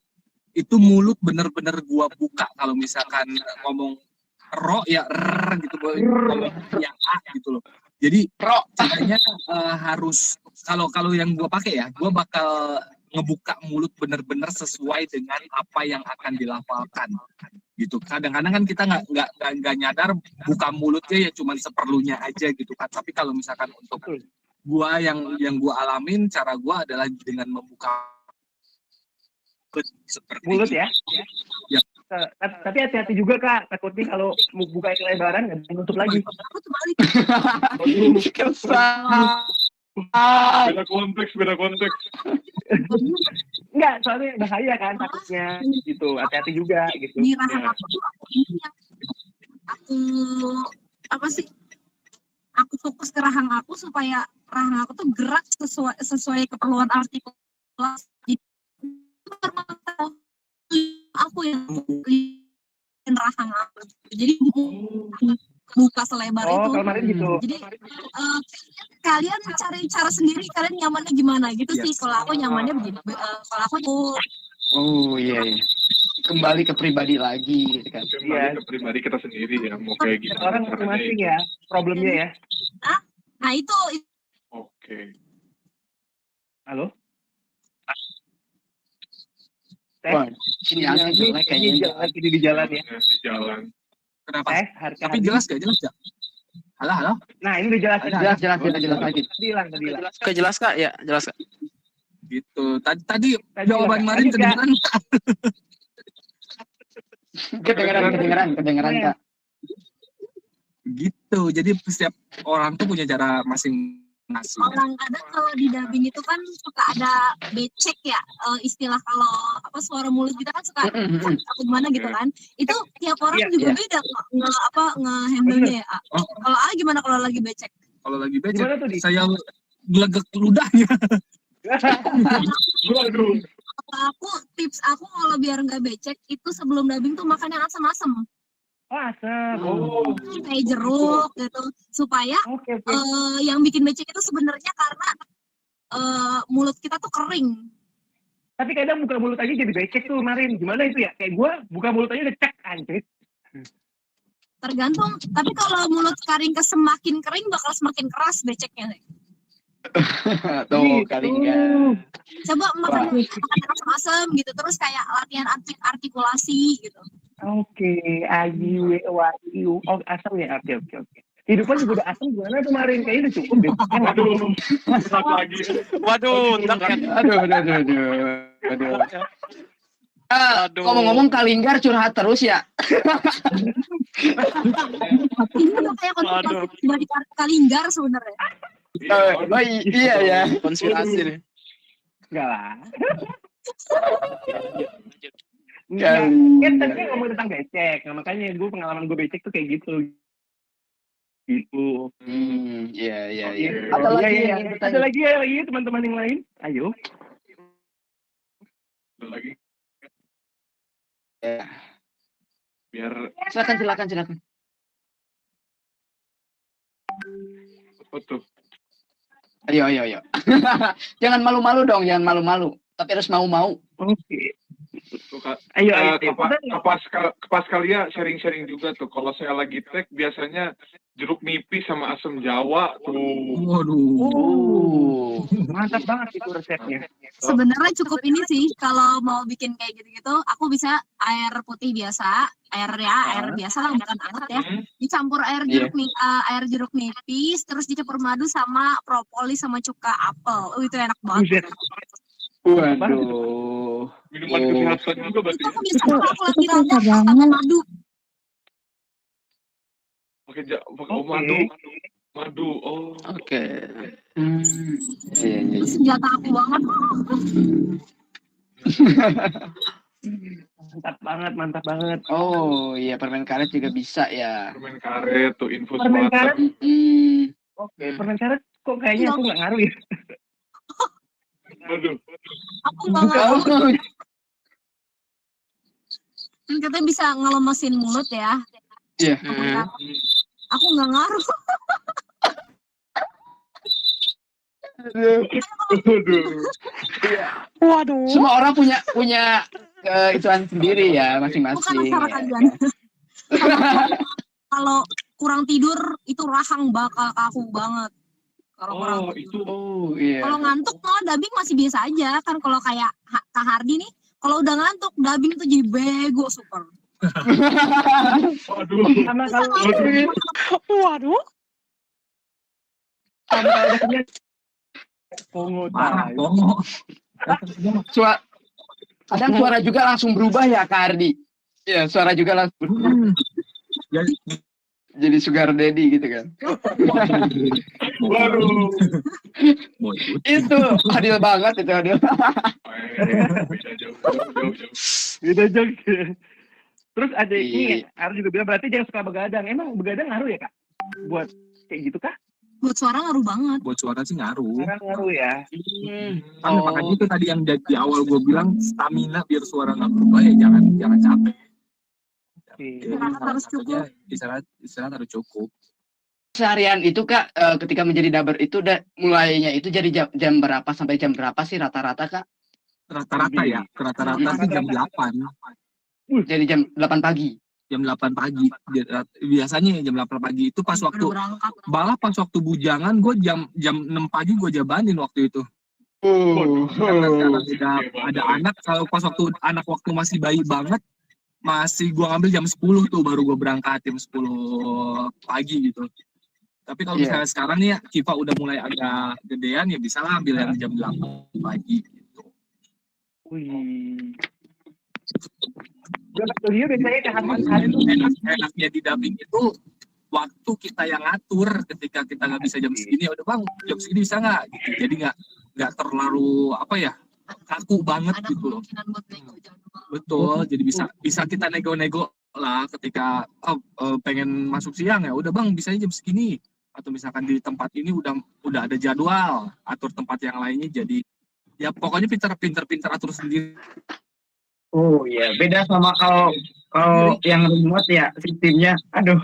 itu mulut bener-bener gua buka. Kalau misalkan ngomong ro ya gitu, ngomong yang a gitu loh. Jadi caranya harus kalau yang gua pakai ya, gua bakal ngebuka mulut bener-bener sesuai dengan apa yang akan dilafalkan gitu. Kadang-kadang kan kita nggak nyadar buka mulutnya ya cuman seperlunya aja gitu kan. Tapi kalau misalkan untuk gua yang gua alamin, cara gua adalah dengan membuka seperti mulut ya. Ya. Tapi hati-hati juga Kak, takutnya kalau mau buka kelebaran nggak bisa nutup lagi. Beda konteks. Enggak, soalnya bahaya kan takutnya gitu. Hati-hati juga gitu. Di rahang aku tuh ini yang aku apa sih? Aku fokus ke rahang aku supaya rahang aku tuh gerak sesuai keperluan artikulasi. Jadi aku yang rahang aku. Jadi buka selebar itu. Kemarin gitu. Jadi kalian cari cara sendiri, kalian nyamannya gimana gitu sih. Kalau aku nyamannya begini. Kalau aku oh iya. Kembali ke pribadi lagi gitu kan. Kembali ke pribadi kita sendiri ya, mau kayak gimana. Orang masing-masing ya problemnya ya. Nah itu. Oke. Halo? Wah, sinyalnya jelek kayaknya. Ini di jalan ya. Di jalan. Kenapa? Tapi jelas gak? Jelas gak? Halo? Nah, ini udah jelas. Jelas lagi. Hilang. Oke, jelas Kak? Ya, jelas Kak. Gitu. Tadi jawaban Marin kedengeran. Kedengeran Kak. Gitu. Jadi setiap orang tuh punya cara masing-masing. Orang kadang kalau di dubbing itu kan suka ada becek ya, istilah kalau apa suara mulut kita kan suka atau gimana gitu kan. Itu tiap orang juga beda nge-handle-nya ya. Kalau A gimana kalau lagi becek? Kalau lagi becek, saya gelegek ludahnya. Tips aku kalau biar nggak becek itu sebelum dubbing tuh makan yang asam-asam. Asam. Kayak jeruk gitu supaya yang bikin becek itu sebenarnya karena mulut kita tuh kering. Tapi kadang buka mulut aja jadi becek tuh Marin. Gimana itu ya? Kayak gue buka mulut aja udah cek anjir. Tergantung. Tapi kalau mulut semakin kering bakal semakin keras beceknya. Tuh kali enggak. Coba makan asam-asam gitu terus kayak latihan artikulasi gitu. Oke, A-I-W-A-I-U. Oh, asam ya. Oke. Kehidupan juga udah asam gimana tuh Marin? Kayaknya udah cukup deh. Waduh, aduh. Ngomong-ngomong Kalinggar curhat terus ya. Ini tuh kayak konspirasi pribadi Kalinggar sebenarnya. Iya ya. Konspirasi nih. Enggak lah. Enggak, kan tadi kan ngomong tentang becek, nah, makanya gue pengalaman gue becek tuh kayak gitu. Gitu. Iya. Ada lagi ya teman-teman yang lain? Ayo. Ada lagi. Ya. Biar Silakan. apa tuh? Ayo. Jangan malu-malu dong, jangan malu-malu. Tapi harus mau-mau. Oke. Ayo. Kepas kalian sharing-sharing juga tuh. Kalau saya lagi tag biasanya jeruk nipis sama asam Jawa tuh. Waduh. Mantap banget itu resepnya. Sebenarnya cukup ini sih kalau mau bikin kayak gitu-gitu, aku bisa air putih biasa, air biasa lah, bukan anget ya. Dicampur air jeruk nipis, terus dicampur madu sama propolis sama cuka apel. Itu enak banget. Waduh. Minuman kesehatan juga berarti. Itu aku bisa kalau aku lagi raga pakai madu. Pakai madu. Oh. Oke. Itu senjata aku banget. Mantap banget. Oh iya, permen karet juga bisa ya. Permen karet tuh infus Permen water. karet. Oke, permen karet kok kayaknya aku nggak ngaruh ya. Aduh. Aku nggak ngaruh. Kan katanya bisa ngelemesin mulut ya. Iya. Aku nggak ngaruh. Waduh. Semua orang punya ituan sendiri ya masing-masing. Bukan kalian. Kalau kurang tidur itu rahang bakal kaku banget. Kalau kurang tidur. Iya. Kalau ngantuk malah dubbing masih biasa aja kan. Kalau kayak Kak Hardi nih, kalau udah ngantuk dubbing tuh jadi bego super. Waduh. Sama kalau Waduh. sama kalau udah kenyang. Pongo. Kadang suara juga langsung berubah ya Kak Hardi. Iya, suara juga langsung berubah. Jadi sugar daddy gitu kan. Waduh. Itu adil banget itu adil. Beda jauh. Terus ada ini harus juga bilang berarti jangan suka begadang. Emang begadang ngaruh ya Kak? Buat kayak gitu kah? Buat suara ngaruh banget. Buat suara sih ngaruh. Ngaruh ya. Kan makanya itu tadi yang di awal gue bilang stamina biar suara nggak berubah ya jangan capek. Istirahat harus cukup. Istirahat harus cukup. Seharian itu Kak, ketika menjadi dubber itu mulainya itu jadi jam berapa sampai jam berapa sih rata-rata Kak? Rata-rata sih jam 8. Jadi jam 8 pagi. Jam 8 pagi. Biasanya jam 8 pagi itu pas waktu malah pas waktu bujangan gue jam 6 pagi gue jabanin waktu itu. Karena ada anak, kalau pas waktu anak waktu masih bayi banget masih gue ngambil jam 10 tuh baru gue berangkat jam 10 pagi gitu. Tapi kalau misalnya sekarang nih Kiva udah mulai agak gedean ya bisa lah ambil yang jam 8 pagi gitu. Enaknya di dubbing itu waktu kita yang ngatur ketika kita nggak bisa jam segini, udah bang jam segini bisa nggak gitu. Jadi nggak terlalu kaku banget gitu loh. Betul, jadi bisa kita nego-nego lah ketika pengen masuk siang ya udah bang bisa jam segini, atau misalkan di tempat ini udah ada jadwal, atur tempat yang lainnya, jadi ya pokoknya pinter atur sendiri. Oh iya, beda sama kalau yang remote ya sistemnya, aduh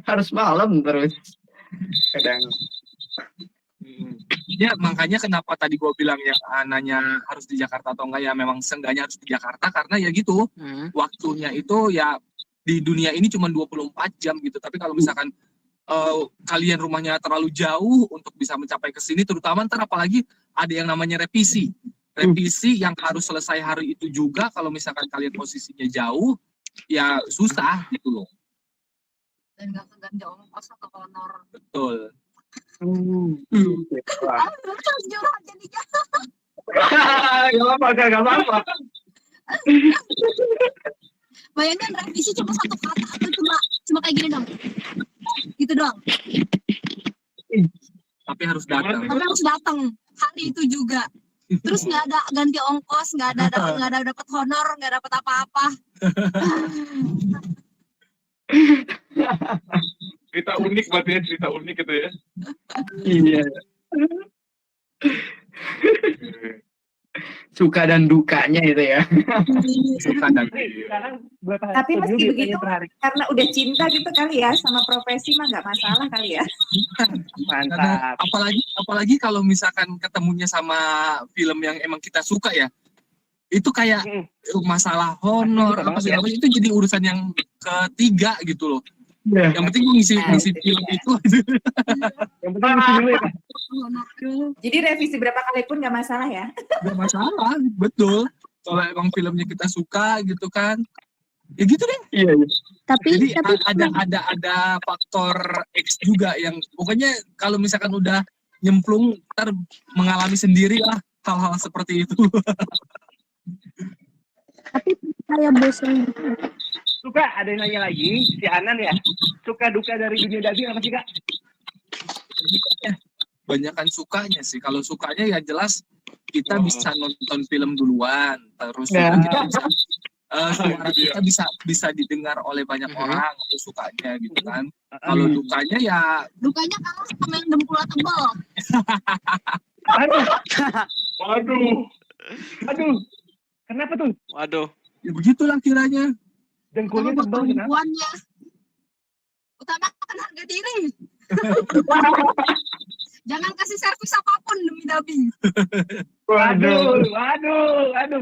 harus malam terus kadang. Ya makanya kenapa tadi gue bilang ya nanya harus di Jakarta atau enggak, ya memang seenggaknya harus di Jakarta karena ya gitu waktunya itu ya di dunia ini cuma 24 jam gitu. Tapi kalau misalkan kalian rumahnya terlalu jauh untuk bisa mencapai ke sini, terutama ntar apalagi ada yang namanya revisi yang harus selesai hari itu juga. Kalau misalkan kalian posisinya jauh ya susah gitu loh. Dan nggak keganja ongkos atau honor. Betul. Gak apa-apa. Bayangkan revisi cuma satu kata atau cuma kayak gini dong. Gitu doang. Tapi harus datang. Hari itu juga. Terus nggak ada ganti ongkos, nggak ada dapat honor, nggak dapat apa-apa. Cerita unik berarti ya, cerita unik gitu ya. Iya. Suka dan dukanya itu ya. Suka dan Sekarang berapa hari? Tapi meski Biasanya begitu, per hari. karena udah cinta gitu kali ya sama profesi mah nggak masalah kali ya. Mantap. apalagi kalau misalkan ketemunya sama film yang emang kita suka ya, itu kayak masalah honor apa segala macam itu jadi urusan yang ketiga gitu loh. Yang penting gue ngisi film itu. Yang penting ngisi dulu ya. Jadi revisi berapa kali pun nggak masalah ya. Gak masalah, betul. Kalau emang filmnya kita suka gitu kan, ya gitu deh. Iya. Tapi Jadi ada faktor X juga yang pokoknya kalau misalkan udah nyemplung ntar mengalami sendiri lah hal-hal seperti itu. kayak bosan. Suka, ada yang nanya lagi, si Anan ya. Suka duka dari dunia dubbing apa sih Kak? Banyakan sukanya sih. Kalau sukanya ya jelas kita bisa nonton film duluan, terus juga kita bisa suara kita bisa didengar oleh banyak orang, itu sukanya gitu kan. Kalau dukanya ya Dukanya kamu sama yang dempulnya tebal. Aduh. Kenapa tuh? Waduh. ya begitulah kiranya. Dengkulnya Utama tebal kenapa? perempuannya. Utamakan harga diri. Jangan kasih servis apapun demi dubbing. Waduh,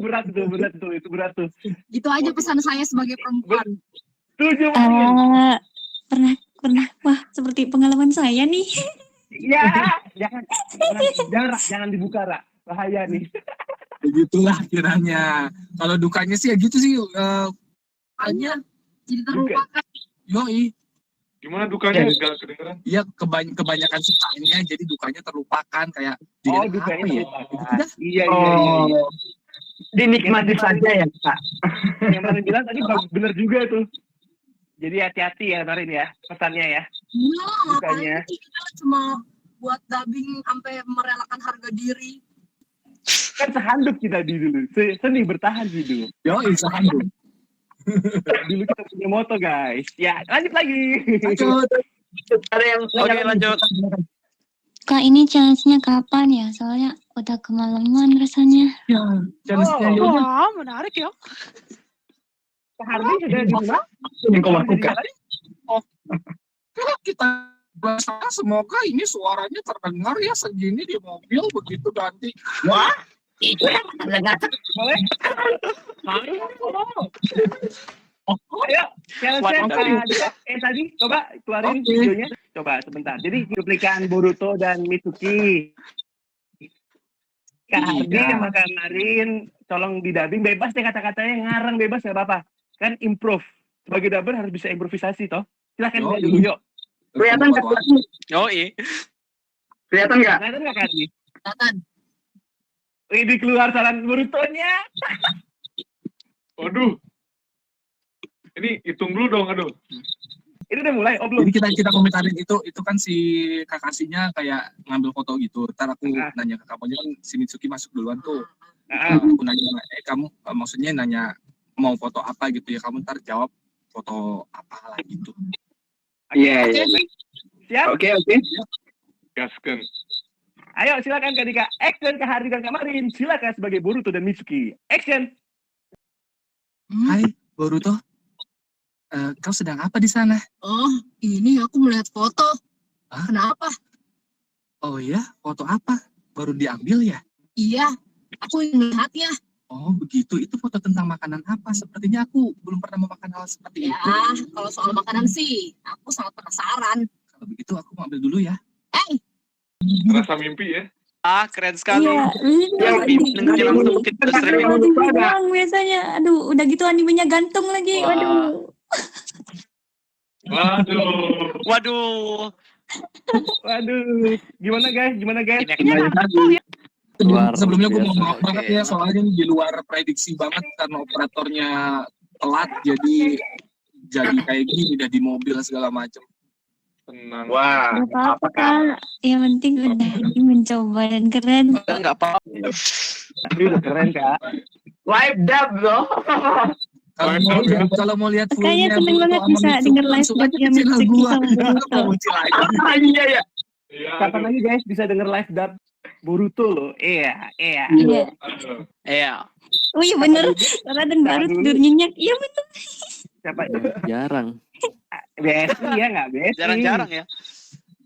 berat tuh, itu berat tuh. Itu aja pesan saya sebagai perempuan. Tujuh Pernah wah seperti pengalaman saya nih. Ya, jangan dibuka, Ra. Bahaya nih. Begitulah kiranya. Kalau dukanya sih ya gitu sih. Hanya jadi terlupakan. Yoi. Gimana dukanya? Gak kedengeran? Iya, kebanyakan sukanya jadi dukanya terlupakan kayak jadi Dukanya apa ya? terlupakan. Iya. Dinikmati saja ya, Kak. Yang Marin bilang tadi bener juga tuh. Jadi hati-hati ya Marin ya, pesannya ya. Iya, Dukanya. ngapain sih kita cuma buat dubbing sampai merelakan harga diri. Kan sehanduk kita dulu. Seni bertahan hidup. Yoi, sehanduk. Dulu kita punya moto guys. Ya, lanjut lagi. Ada yang Oke, lanjut. Kak, ini challenge-nya kapan ya? Soalnya udah kemalaman rasanya. Ya, challenge-nya yaudah. Wah, menarik ya. Hardi sudah di rumah? yang kau lakukan. Kalau kita bersama, semoga ini suaranya terdengar ya segini di mobil begitu ganti. Wah, itu yang Boleh? Ayo, challenge-nya tadi, coba keluarin videonya. Coba sebentar. Jadi cuplikan Boruto dan Mitsuki. Kak Hardi sama Kak Marin, tolong didubbing bebas deh kata-katanya, ngarang bebas gak apa-apa. Kan improve. Sebagai dubber harus bisa improvisasi toh. Silakan Yoi. dulu yuk. kelihatan nggak? Yoi. Kelihatan nggak? Kelihatan nggak Kak Hardi? Kelihatan. Ini keluar saran Borutonya. Waduh. Ini hitung dulu dong, aduh. Ini udah mulai, belum? Jadi kita komentarin itu kan si Kakasinya kayak ngambil foto gitu. Ntar aku nanya ke kamu, kan si Mitsuki masuk duluan tuh. Aku nanya, kamu maksudnya nanya mau foto apa gitu ya, kamu ntar jawab foto apa lah gitu. Iya. Siap? Oke. Gaskan. Ayo silakan Kak Dika. Action Kak Hardi dan Kak Marin. Silakan sebagai Boruto dan Mitsuki. Action. Hai Boruto, kau sedang apa di sana? Oh, ini aku melihat foto. Kenapa? Oh ya, foto apa? Baru diambil ya? Iya, aku ingin melihatnya. Oh begitu, itu foto tentang makanan apa? Sepertinya aku belum pernah memakan hal seperti Ya, itu. kalau soal makanan sih, aku sangat penasaran. Kalau begitu aku mau ambil dulu ya. Rasa mimpi ya. Keren sekali. Iya, Dengarnya langsung kita streaming. doang biasanya. Aduh, udah gitu animenya gantung lagi. Waduh. Waduh. Gimana guys? Sebelumnya gue mau maaf banget ya, soalnya di luar prediksi banget karena operatornya telat, jadi kayak gini udah di mobil segala macam. Tenang. Wah, Gak apa-apa Kak. Yang penting udah mencoba dan keren. Enggak apa. Ini udah keren Kak. Live dub loh. Kalau mau lihat Kayaknya fullnya seneng Boruto banget sama bisa Mitsuko, denger live langsung dub aja ke yang channel Mitsuki gua. sama Boruto. Muncul aja. Iya ya. Iya, Kapan aduh. lagi guys bisa denger live dub Boruto loh. Iya. Iya. Aduh. Iya. Oh iya bener. Raden baru tidur nyenyak. Iya bener. Siapa? Jarang. BSI ya nggak BSI? Jarang-jarang ya.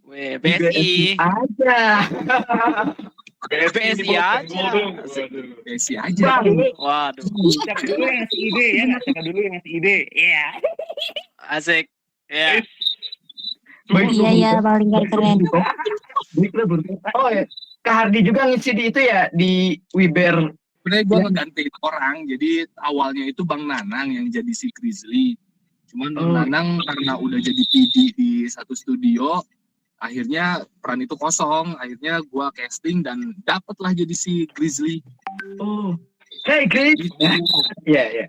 Weh, BSI. aja. BSI aja. BSI aja. Waduh. Siapa dulu yang ngasih ide ya nggak? Siapa dulu yang ngasih ide? Iya. Asik. Ya. Iya ya paling gak keren. Oh ya, Kak Hardi juga ngisi di itu ya di Wiber. Sebenarnya gue ngegantiin orang, jadi awalnya itu Bang Nanang yang jadi si Grizzly. Cuman Bang Nanang karena udah jadi PD di satu studio, akhirnya peran itu kosong. Akhirnya gue casting dan dapatlah jadi si Grizzly. Oh, hey Grizz. Iya iya.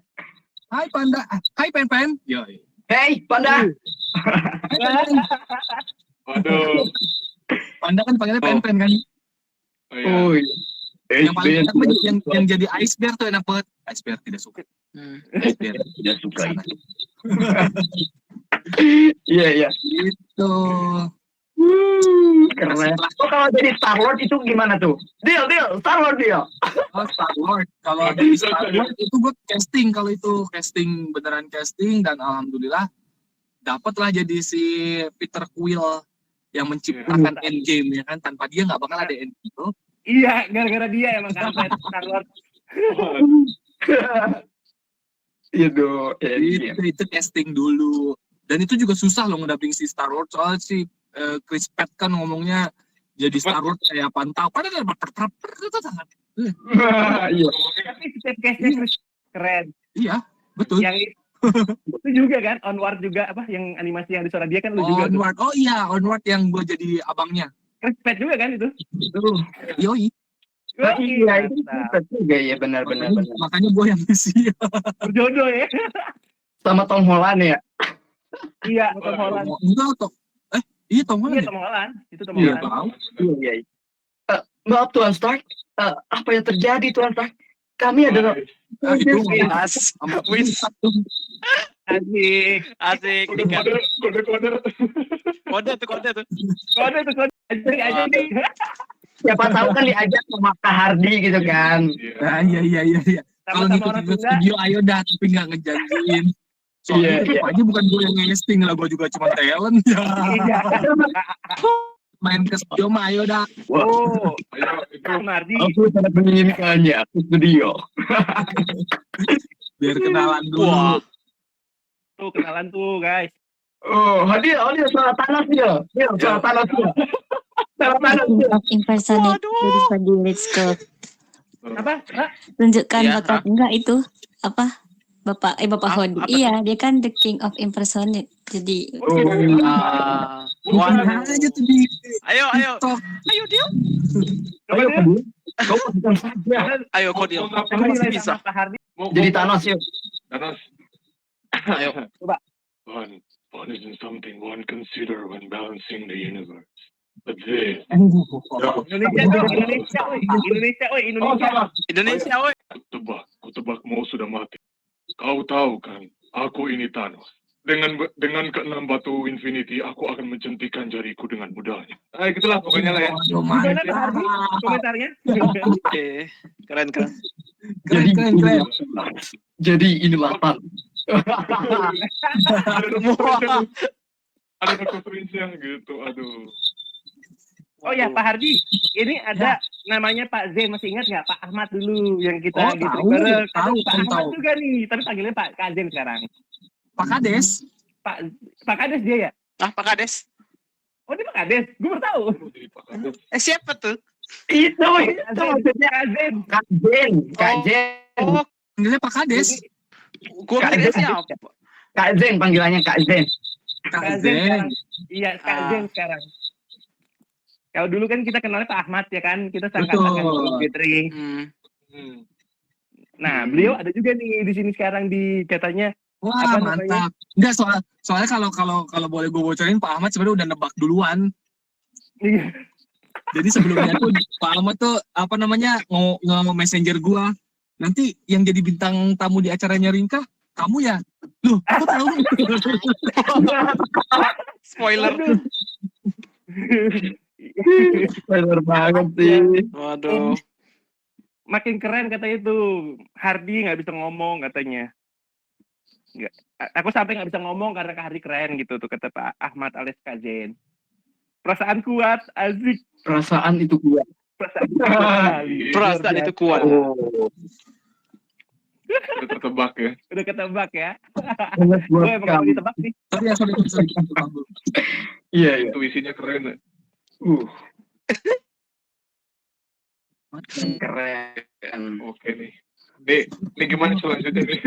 Hai Panda, hai Pen. Yo. Hey Panda. Aduh. Panda kan panggilnya Pen kan? Oh, iya. Yang paling enak mah yang jadi Ice Bear tuh enak banget. Ice Bear tidak suka. Ice Bear tidak suka. Iya iya. Itu. Keren. Oh kalau jadi Star Lord itu gimana tuh? Deal Star Lord deal. Oh Star Lord. Kalau dari Star Lord itu gue casting, kalau itu casting beneran casting dan alhamdulillah dapatlah jadi si Peter Quill yang menciptakan Endgame ya kan, tanpa dia nggak bakal ada Endgame. Iya, gara-gara dia emang kan Star Lord. Itu casting dulu. Dan itu juga susah loh ngedubbing si Star Lord, soalnya si Chris Pratt kan ngomongnya jadi Star Lord kayak pantau. Iya. Tapi setiap case-nya keren. Iya, betul. Yang itu juga kan, Onward juga apa yang animasi yang di suara dia kan lu juga. Onward. Oh iya, Onward yang gue jadi abangnya. Chris Pratt juga kan itu? Yoi. Iya, itu juga ya benar-benar. Makanya gue yang isi. Berjodoh ya. Sama Tom Holland ya. Iya, Tom Holland. Enggak, iya Tom Holland. Iya, Tom Holland. Itu Tom Holland. Iya. Maaf Tuan Stark, apa yang terjadi Tuan Stark? Kami adalah itu asik kode tuh aja nih. Siapa tahu kan diajak sama Kak Hardi gitu kan. Iya. Kalau ngikut studio ayo dah, tapi nggak ngejanjiin. Soalnya tetap aja bukan gue yang ngesting lah, gue juga cuma talent ya. Iya. Main ke studio mah ayo dah. Wow. Kak Hardi. Aku sangat menginginkannya ke studio. Biar kenalan dulu. Tuh kenalan tuh guys. Oh, hadir suara Thanos dia. Suara Thanos dia. Suara Thanos dia. Impersonate dari Fadi, let's go. Apa? Tunjukkan Iya, bakat enggak itu apa? Bapak Hodi. Iya, dia kan the king of impersonate. Jadi aja tuh di. Ayo Dio. Ayo kau bukan saja. Ayo kok Dio. Bisa. Jadi Thanos yuk. Thanos. Ayo. Coba. One isn't something one consider when balancing the universe. But this. Indonesia, woi. Ku tebak mau sudah mati. Kau tahu kan, aku ini Thanos. Dengan keenam batu Infinity, aku akan mencentikan jariku dengan mudahnya. Gitulah pokoknya lah ya. Gimana Pak Hardi komentarnya? Oke, keren. Jadi inilah Thanos. Ada referensinya gitu, aduh. Oh ya Pak Hardi, ini ada namanya Pak Z, masih ingat nggak Pak Ahmad dulu yang kita gitu bareng. Pak Ahmad juga nih, tapi panggilnya Pak Kazen sekarang. Pak Kades. Pak Kades dia ya? Pak Kades. Oh dia Pak Kades, gue baru tahu. Siapa tuh? Itu maksudnya Kazen. Oh, panggilnya Pak Kades. Gue kira siapa? Kak Zen panggilannya Kak Zen. Kak Zen. Iya, Kak Zen sekarang. Kalau dulu kan kita kenalnya Pak Ahmad ya kan, kita sangka-sangka Fitri. Nah, beliau ada juga nih di sini sekarang di katanya Wah, Apa namanya? mantap. Enggak, soalnya kalau boleh gue bocorin, Pak Ahmad sebenarnya udah nebak duluan. Iya. Jadi sebelumnya tuh Pak Ahmad tuh apa namanya messenger gua. Nanti yang jadi bintang tamu di acaranya Ringka kamu ya? Loh, aku tahu. Spoiler. Spoiler banget sih. Waduh. Makin keren katanya itu. Hardi nggak bisa ngomong katanya. Nggak. Aku sampai nggak bisa ngomong karena Kak Hardi keren gitu tuh kata Pak Ahmad alias Kak Zen. Perasaan kuat, asik. Perasaan itu kuat. Perasaan itu kuat. Udah tertebak ya. Udah ketebak ya. Buat Gue emang kamu. mau ditebak sih. Tapi ya sorry. Iya, iya. Intuisinya keren ya. Keren. Oke nih. Nih gimana selanjutnya nih?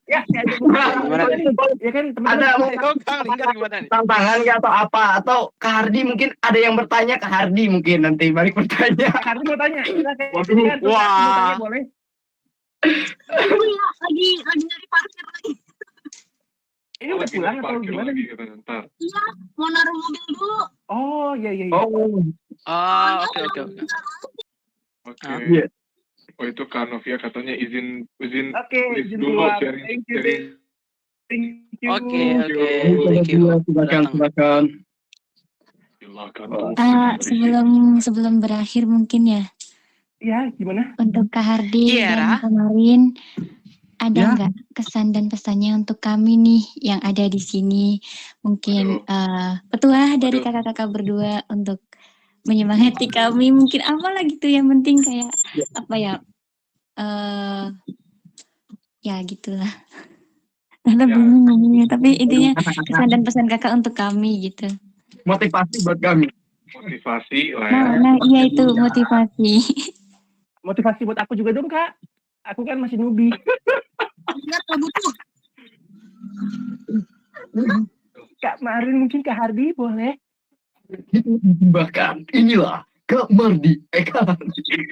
Ya, Gimana nih? Ya kan teman-teman. Ada mau Oh, Kang Linggar gimana nih? tantangan nggak atau apa? Atau Kak Hardi mungkin ada yang bertanya ke Hardi mungkin nanti balik bertanya. Kak Hardi mau tanya. Waduh. Wah. Mau tanya boleh? lagi nyari parkir lagi. Ini udah pulang atau Parkir gimana? lagi gitu ntar. Iya, mau naruh mobil dulu. Oh, iya. Oh, Oke. Oke. iya. Oh itu Kak Novia katanya izin Oke, please izin dulu keluar. sharing. Thank you. Oke. Silakan, Thank you. Datang. silakan. Sebelum berakhir mungkin ya, Iya, gimana? untuk Kak Hardi Iya, dan Ra. kemarin ada Ya. nggak kesan dan pesannya untuk kami nih yang ada di sini? Mungkin petuah dari Waduh. kakak-kakak berdua untuk menyemangati kami. Mungkin apalah gitu, yang penting kayak apa ya? Ya gitulah. Ada Ya. bingung ngomongnya, tapi intinya kesan dan pesan kakak untuk kami gitu. Motivasi buat kami. Motivasi lah ya. Nah iya itu motivasi. Motivasi buat aku juga dong, Kak. Aku kan masih newbie. Lihat Kak butuh. Kak Marin mungkin Kak Hardi boleh. Bahkan inilah Kak Mardi, Kak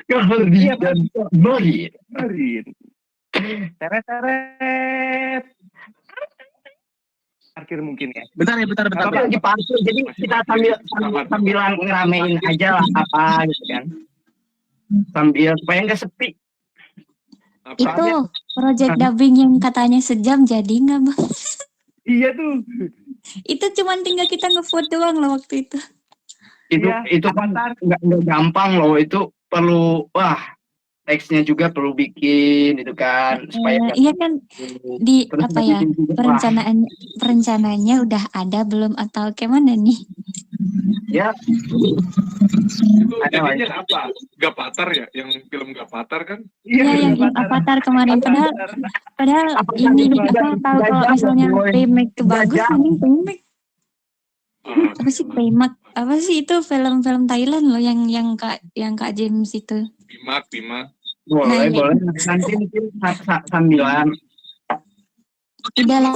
Hardi Iya, Pak. dan Kak Marin. Marin. Teret. Parkir mungkin ya. Bentar. Apa-apa. Lagi parkir, jadi kita sambilan ngeramein aja lah apa gitu kan. Sambil supaya nggak sepi. Apa? Itu project dubbing yang katanya sejam jadi nggak bang? Iya tuh. Itu cuman tinggal kita ngevote doang loh waktu itu. Itu kan nggak gampang loh, itu perlu teksnya juga perlu bikin itu kan supaya Iya kan di terus apa ya, bikin juga, perencanaannya udah ada belum atau kayak mana nih? ya Itu Ada lah. jadinya apa? Gapatar ya? Yang film Gapatar kan? Iya yang Avatar kemarin, padahal ini apa tahu kalau misalnya remake itu bagus, mending remake. Apa sih remake? Apa sih itu film-film Thailand loh yang Kak James itu. Bimak. boleh Nah, nanti mungkin sambilan. Udah lah.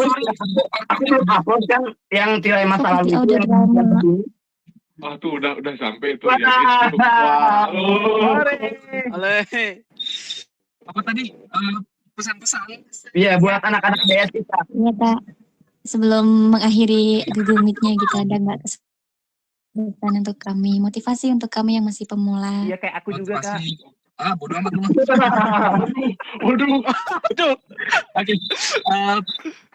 Aku belum upload kan yang tirai masa lalu itu Audio yang drama. Ah tuh udah sampai tuh Wah. ya itu. Oleh. Apa tadi pesan-pesan? Iya buat anak-anak DS kita. Iya Kak. Sebelum mengakhiri Google Meet-nya gitu, ada nggak kesan untuk kami, motivasi untuk kami yang masih pemula? Iya kayak aku juga, Kak. Bodo amat lu. Waduh. Oke.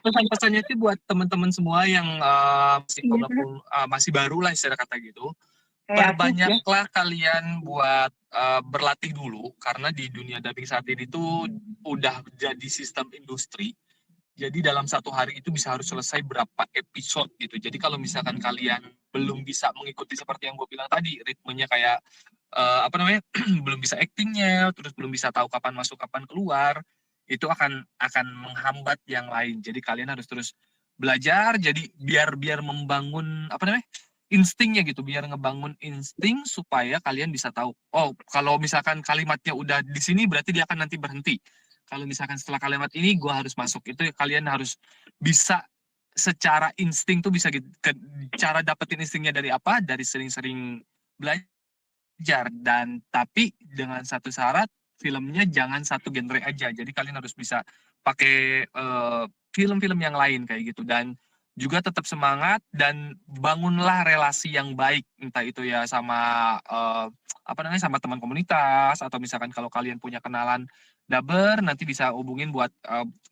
Pesan-pesannya itu buat teman-teman semua yang masih baru lah istilah kata gitu. Kayak Perbanyaklah kalian buat berlatih dulu, karena di dunia dubbing saat ini tuh udah jadi sistem industri. Jadi dalam satu hari itu bisa harus selesai berapa episode gitu. Jadi kalau misalkan kalian belum bisa mengikuti seperti yang gue bilang tadi, ritmenya kayak belum bisa actingnya, terus belum bisa tahu kapan masuk kapan keluar, itu akan menghambat yang lain. Jadi kalian harus terus belajar. Jadi biar membangun instingnya gitu, biar ngebangun insting supaya kalian bisa tahu. Oh kalau misalkan kalimatnya udah di sini berarti dia akan nanti berhenti. Kalau misalkan setelah kalimat ini gue harus masuk, itu kalian harus bisa secara insting tuh bisa gitu. Cara dapetin instingnya dari apa? Dari sering-sering belajar, dan tapi dengan satu syarat, filmnya jangan satu genre aja. Jadi kalian harus bisa pakai film-film yang lain kayak gitu. Dan juga tetap semangat dan bangunlah relasi yang baik, entah itu ya sama sama teman komunitas, atau misalkan kalau kalian punya kenalan dubber nanti bisa hubungin buat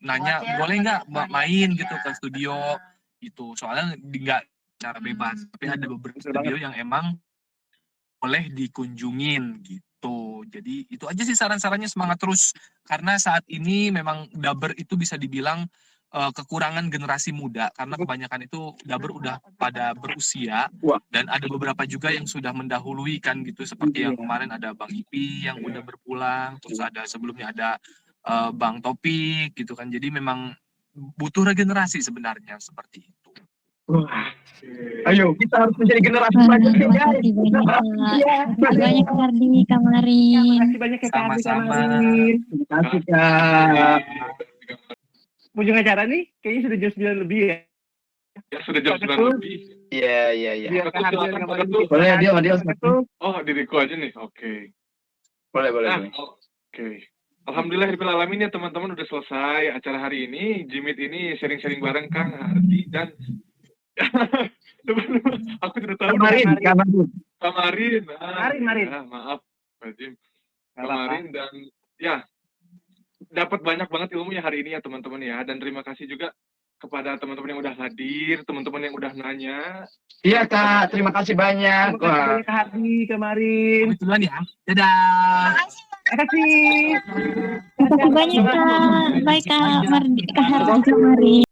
nanya boleh nggak main gitu ke studio gitu. Soalnya nggak cara bebas, tapi ada beberapa studio yang emang boleh dikunjungin gitu. Jadi itu aja sih saran-sarannya, semangat terus karena saat ini memang dubber itu bisa dibilang kekurangan generasi muda karena kebanyakan itu dubber udah pada berusia dan ada beberapa juga yang sudah mendahului kan gitu, seperti yang kemarin ada Bang Ipi yang udah berpulang, terus ada sebelumnya ada Bang Topik gitu kan. Jadi memang butuh regenerasi sebenarnya seperti itu. Ayo kita harus menjadi generasi Wah, selanjutnya, guys. makasih banyak Kak. Iya, Makasih banyak Kak Hardi, Kak Marin. Makasih banyak ya Kak Ardi, Kak Sama-sama. Marin. Terima kasih Kak. Ujung acara nih kayaknya sudah jam 9 lebih ya. Ya sudah jam Pak 9 Ketul. lebih. Iya, iya, iya. Biar Kak Hardi dan Kak Marin bikin Boleh, istirahat. dia. Pak Ketul. Oh, diriku aja nih. Oke. Boleh, boleh, Nah, boleh. oke. Alhamdulillah alamin ya teman-teman, udah selesai acara hari ini. Jimit ini sharing-sharing bareng Kang Hardi dan teman-teman, aku tidak tahu. Kamarin. Kamarin. Marin. Ya, maaf, Pak Jim. Nggak apa-apa. Kamarin dan ya dapat banyak banget ilmunya hari ini ya teman-teman ya. Dan terima kasih juga kepada teman-teman yang udah hadir, teman-teman yang udah nanya. Iya Kak, terima kasih banyak. Terima kasih banyak Kak Hardi, Kak Marin. Pamit duluan ya. Dadah. Terima kasih. Makasih banyak Kak. Baik Kak Mardi, Kak Hardi, Kak Marin.